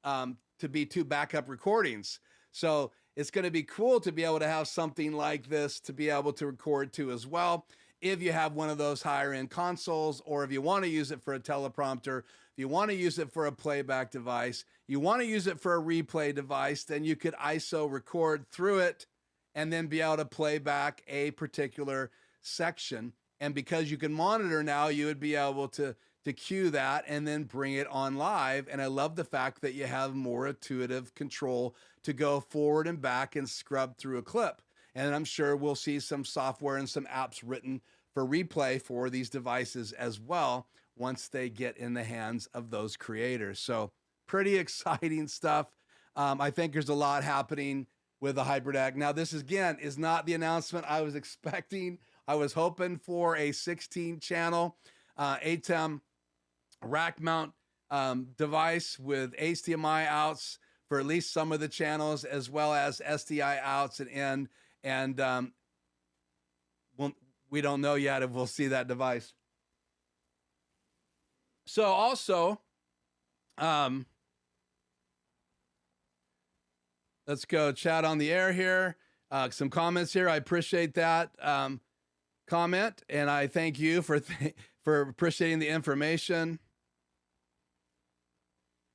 to be 2 backup recordings. So it's going to be cool to be able to have something like this to be able to record to as well. If you have one of those higher end consoles, or if you want to use it for a teleprompter, if you want to use it for a playback device, you want to use it for a replay device, then you could ISO record through it and then be able to play back a particular section. And because you can monitor now, you would be able to cue that and then bring it on live. And I love the fact that you have more intuitive control to go forward and back and scrub through a clip. And I'm sure we'll see some software and some apps written for replay for these devices as well once they get in the hands of those creators. So pretty exciting stuff. I think there's a lot happening with the HyperDeck. Now, this again is not the announcement I was expecting. I was hoping for a 16-channel ATEM rack mount device with HDMI outs for at least some of the channels, as well as SDI outs and in. And we don't know yet if we'll see that device. So also, Let's go chat on the air here. Some comments here. I appreciate that comment, and I thank you for appreciating the information.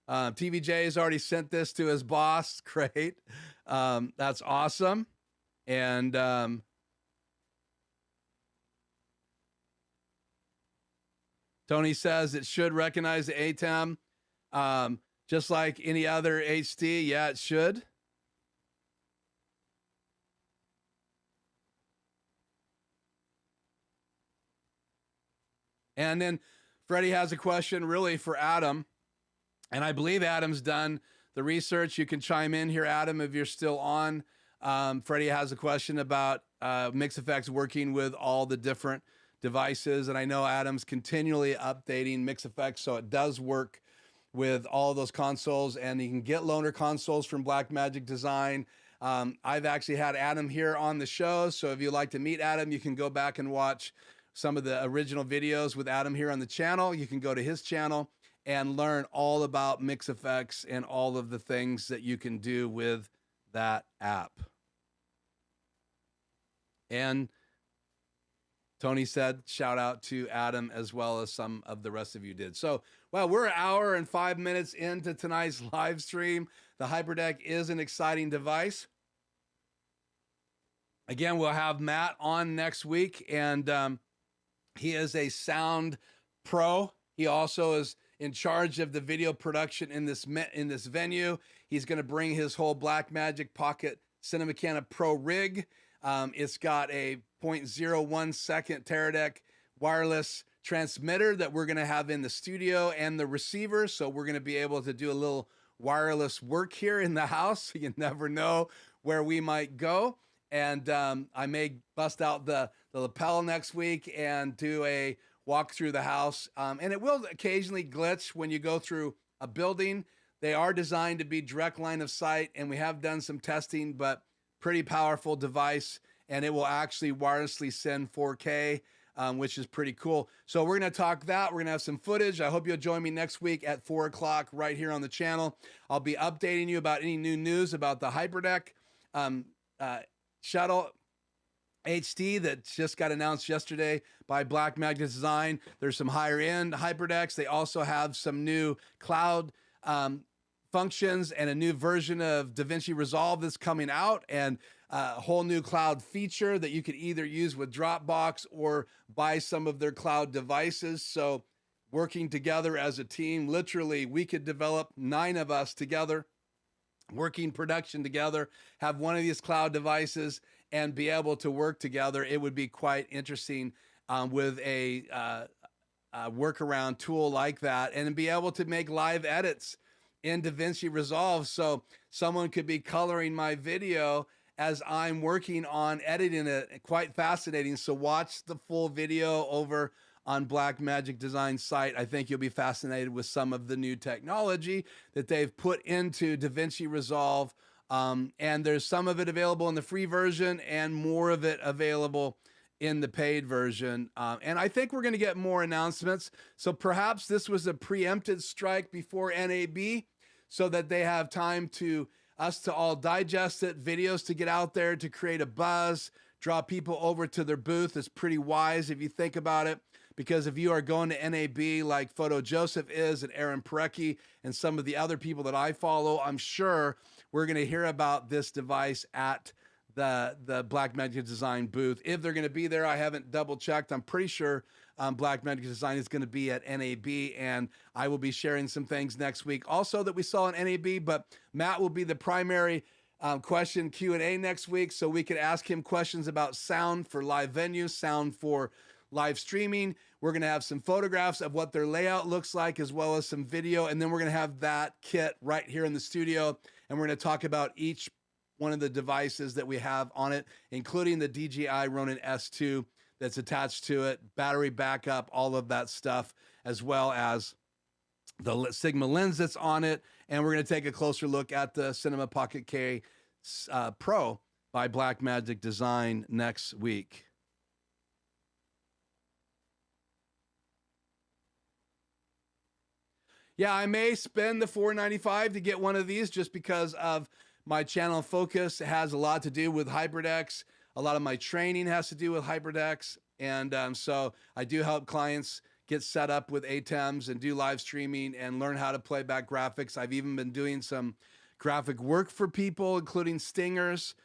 TVJ has already sent this to his boss. Great. That's awesome. And Tony says it should recognize the ATEM just like any other HD. Yeah, it should. And then Freddie has a question really for Adam. And I believe Adam's done the research. You can chime in here, Adam, if you're still on. Freddie has a question about MixFX working with all the different devices. And I know Adam's continually updating MixFX, so it does work with all those consoles. And you can get loaner consoles from Blackmagic Design. I've actually had Adam here on the show. So if you'd like to meet Adam, you can go back and watch some of the original videos with Adam here on the channel. You can go to his channel and learn all about MixFX and all of the things that you can do with that app. And Tony said, shout out to Adam as well as some of the rest of you did. So, well, we're an hour and 5 minutes into tonight's live stream. The HyperDeck is an exciting device. Again, we'll have Matt on next week, and he is a sound pro. He also is in charge of the video production in this venue. He's going to bring his whole Blackmagic Pocket Cinemacana Pro rig. It's got a 0.01 second Teradek wireless transmitter that we're going to have in the studio and the receiver. So we're going to be able to do a little wireless work here in the house. You never know where we might go. And I may bust out the lapel next week and do a walk through the house. And it will occasionally glitch when you go through a building. They are designed to be direct line of sight, and we have done some testing, but pretty powerful device, and it will actually wirelessly send 4K, which is pretty cool. So we're going to talk that. We're going to have some footage. I hope you'll join me next week at 4 o'clock right here on the channel. I'll be updating you about any new news about the HyperDeck Shuttle HD that just got announced yesterday by Blackmagic Design. There's some higher end HyperDecks. They also have some new cloud functions and a new version of DaVinci Resolve that's coming out, and a whole new cloud feature that you could either use with Dropbox or buy some of their cloud devices. So working together as a team, literally we could develop 9 of us together, working production together, have one of these cloud devices and be able to work together. It would be quite interesting with a workaround tool like that, and be able to make live edits in DaVinci Resolve. So someone could be coloring my video as I'm working on editing it. Quite fascinating. So watch the full video over on Blackmagic Design's site. I think you'll be fascinated with some of the new technology that they've put into DaVinci Resolve. And there's some of it available in the free version and more of it available in the paid version. And I think we're going to get more announcements. So perhaps this was a preempted strike before NAB so that they have time to us to all digest it, videos to get out there to create a buzz, draw people over to their booth. It's pretty wise if you think about it, because if you are going to NAB like Photo Joseph is and Aaron Parecki and some of the other people that I follow, I'm sure we're going to hear about this device at the Blackmagic Design booth. If they're going to be there, I haven't double checked. I'm pretty sure Blackmagic Design is going to be at NAB, and I will be sharing some things next week also that we saw in NAB, but Matt will be the primary question Q&A next week, so we could ask him questions about sound for live venues, sound for live streaming. We're going to have some photographs of what their layout looks like, as well as some video, and then we're going to have that kit right here in the studio, and we're going to talk about each one of the devices that we have on it, including the DJI Ronin S2 that's attached to it, battery backup, all of that stuff, as well as the Sigma lens that's on it. And we're going to take a closer look at the Cinema Pocket K Pro by Blackmagic Design next week. Yeah, I may spend the $495 to get one of these just because of my channel focus has a lot to do with HyperDecks. A lot of my training has to do with HyperDecks. And so I do help clients get set up with ATEMs and do live streaming and learn how to play back graphics. I've even been doing some graphic work for people, including stingers.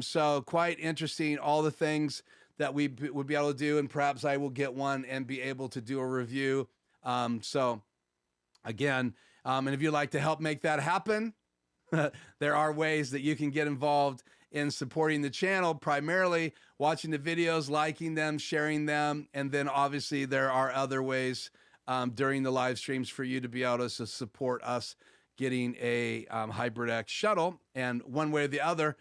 So quite interesting, all the things that we would be able to do, and perhaps I will get one and be able to do a review. So again, and if you'd like to help make that happen, there are ways that you can get involved in supporting the channel, primarily watching the videos, liking them, sharing them, and then obviously there are other ways during the live streams for you to be able to support us getting a HyperDeck Shuttle. And one way or the other,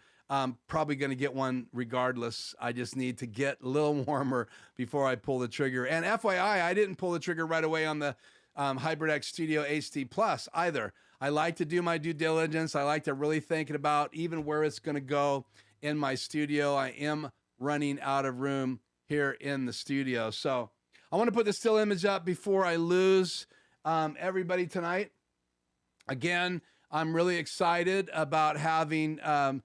probably going to get one regardless. I just need to get a little warmer before I pull the trigger. And FYI, I didn't pull the trigger right away on the HyperDeck Studio HD Plus either. I like to do my due diligence. I like to really think about even where it's going to go in my studio. I am running out of room here in the studio. So I want to put the still image up before I lose everybody tonight. Again, I'm really excited about having a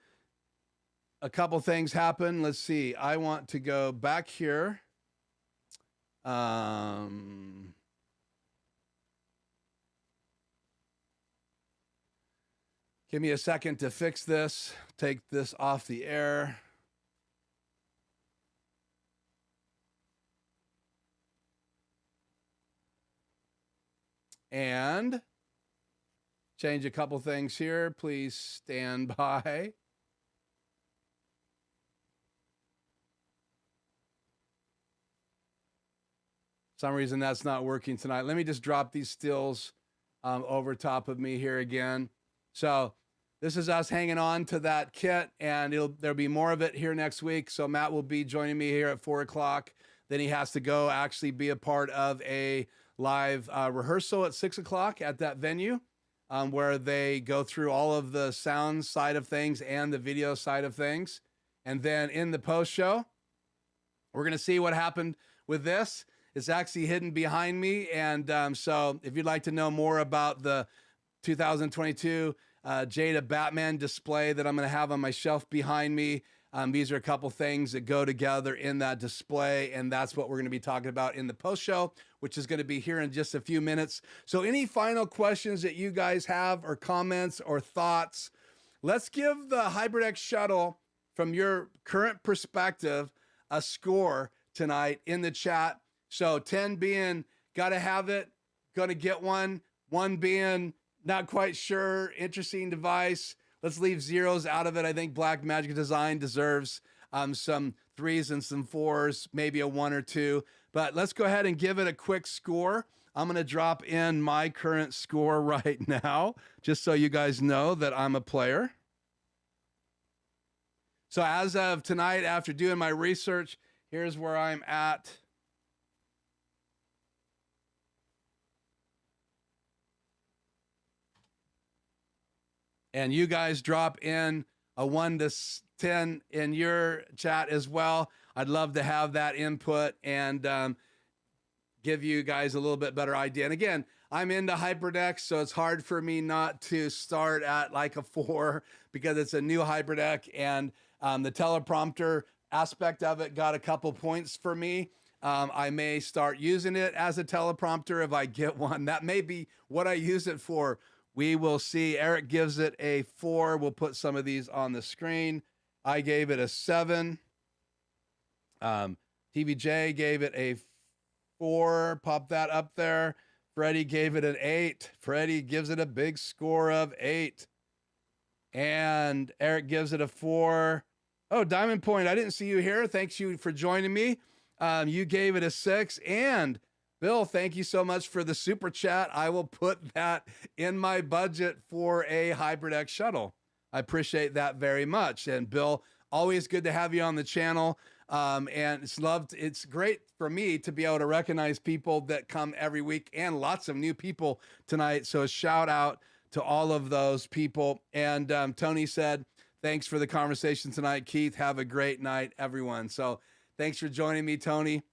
couple things happen. Let's see. I want to go back here. Give me a second to fix this. Take this off the air. And change a couple things here. Please stand by. For some reason that's not working tonight. Let me just drop these stills over top of me here again. So this is us hanging on to that kit, and there'll be more of it here next week. So Matt will be joining me here at 4 o'clock. Then he has to go actually be a part of a live rehearsal at 6 o'clock at that venue where they go through all of the sound side of things and the video side of things. And then in the post show, we're going to see what happened with this. It's actually hidden behind me. And so if you'd like to know more about the 2022 Jada Batman display that I'm going to have on my shelf behind me, these are a couple things that go together in that display, and that's what we're going to be talking about in the post show, which is going to be here in just a few minutes. So any final questions that you guys have, or comments or thoughts? Let's give the HyperDeck Shuttle, from your current perspective, a score tonight in the chat. So 10 being gotta have it, gonna get one, 1 being not quite sure, interesting device. Let's leave zeros out of it. I think Blackmagic Design deserves some 3s and some 4s, maybe a 1 or 2. But let's go ahead and give it a quick score. I'm going to drop in my current score right now, just so you guys know that I'm a player. So as of tonight, after doing my research, here's where I'm at. And you guys drop in a 1 to 10 in your chat as well. I'd love to have that input and give you guys a little bit better idea. And again, I'm into HyperDeck, so it's hard for me not to start at like a 4 because it's a new HyperDeck, and the teleprompter aspect of it got a couple points for me. I may start using it as a teleprompter if I get one. That may be what I use it for. We will see. Eric gives it a 4. We'll put some of these on the screen. I gave it a 7. TVJ gave it a 4. Pop that up there. Freddie gave it an 8. Freddie gives it a big score of 8. And Eric gives it a 4. Oh, Diamond Point, I didn't see you here. Thanks you for joining me. You gave it a 6. And Bill, thank you so much for the super chat. I will put that in my budget for a HyperDeck Shuttle. I appreciate that very much. And Bill, always good to have you on the channel. And it's great for me to be able to recognize people that come every week, and lots of new people tonight. So a shout out to all of those people. And Tony said, thanks for the conversation tonight, Keith. Have a great night, everyone. So thanks for joining me, Tony.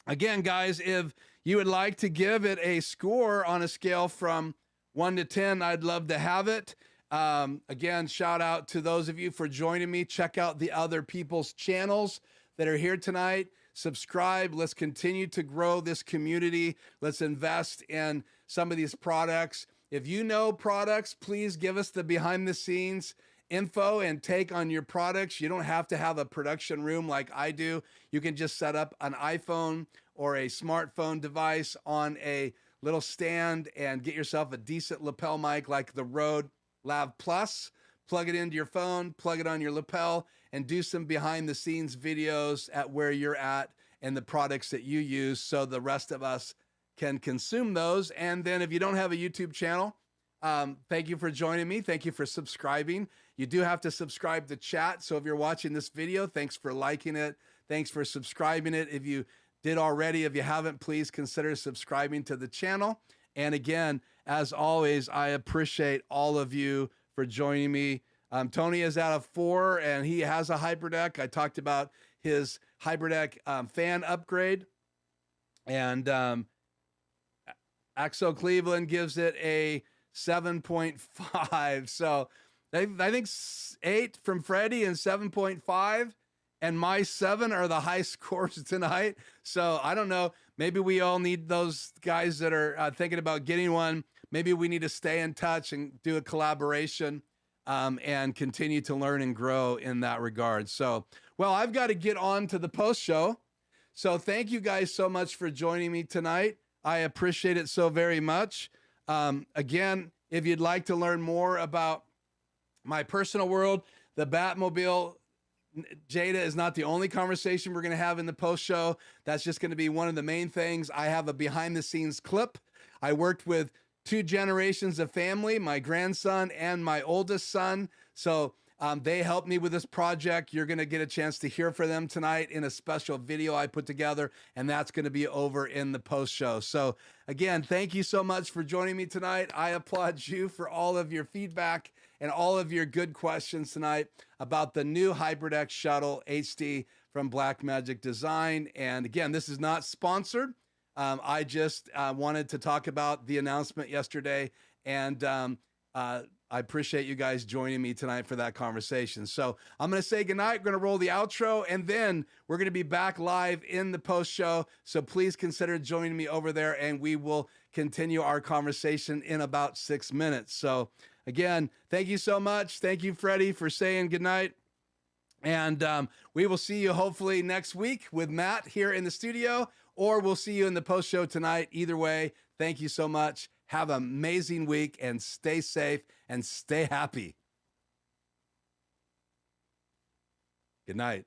Again, guys, if you would like to give it a score on a scale from 1 to 10, I'd love to have it. Again, shout out to those of you for joining me. Check out the other people's channels that are here tonight. Subscribe. Let's continue to grow this community. Let's invest in some of these products. If you know products, please give us the behind the scenes info and take on your products. You don't have to have a production room like I do. You can just set up an iPhone or a smartphone device on a little stand and get yourself a decent lapel mic like the Rode Lav Plus. Plug it into your phone, plug it on your lapel, and do some behind the scenes videos at where you're at and the products that you use so the rest of us can consume those. And then if you don't have a YouTube channel, thank you for joining me. Thank you for subscribing. You do have to subscribe to chat. So if you're watching this video, thanks for liking it. Thanks for subscribing it. If you did already, if you haven't, please consider subscribing to the channel. And again, as always, I appreciate all of you for joining me. Tony is out of 4 and he has a HyperDeck. I talked about his HyperDeck fan upgrade. And Axel Cleveland gives it a 7.5. So I think 8 from Freddie and 7.5. And my 7 are the high scores tonight. So I don't know. Maybe we all need those guys that are thinking about getting one. Maybe we need to stay in touch and do a collaboration and continue to learn and grow in that regard. So, well, I've got to get on to the post show. So thank you guys so much for joining me tonight. I appreciate it so very much. Again, if you'd like to learn more about my personal world, the Batmobile, Jada is not the only conversation we're going to have in the post show. That's just going to be one of the main things. I have a behind the scenes clip. I worked with 2 generations of family, my grandson and my oldest son. So they helped me with this project. You're going to get a chance to hear from them tonight in a special video I put together, and that's going to be over in the post show. So again, thank you so much for joining me tonight. I applaud you for all of your feedback and all of your good questions tonight about the new HyperDeck Shuttle HD from Blackmagic Design. And again, this is not sponsored. I just wanted to talk about the announcement yesterday, and I appreciate you guys joining me tonight for that conversation. So I'm going to say goodnight. We're going to roll the outro, and then we're going to be back live in the post show. So please consider joining me over there, and we will continue our conversation in about 6 minutes. So again, thank you so much. Thank you, Freddie, for saying goodnight. And we will see you hopefully next week with Matt here in the studio, or we'll see you in the post show tonight. Either way, thank you so much. Have an amazing week and stay safe and stay happy. Good night.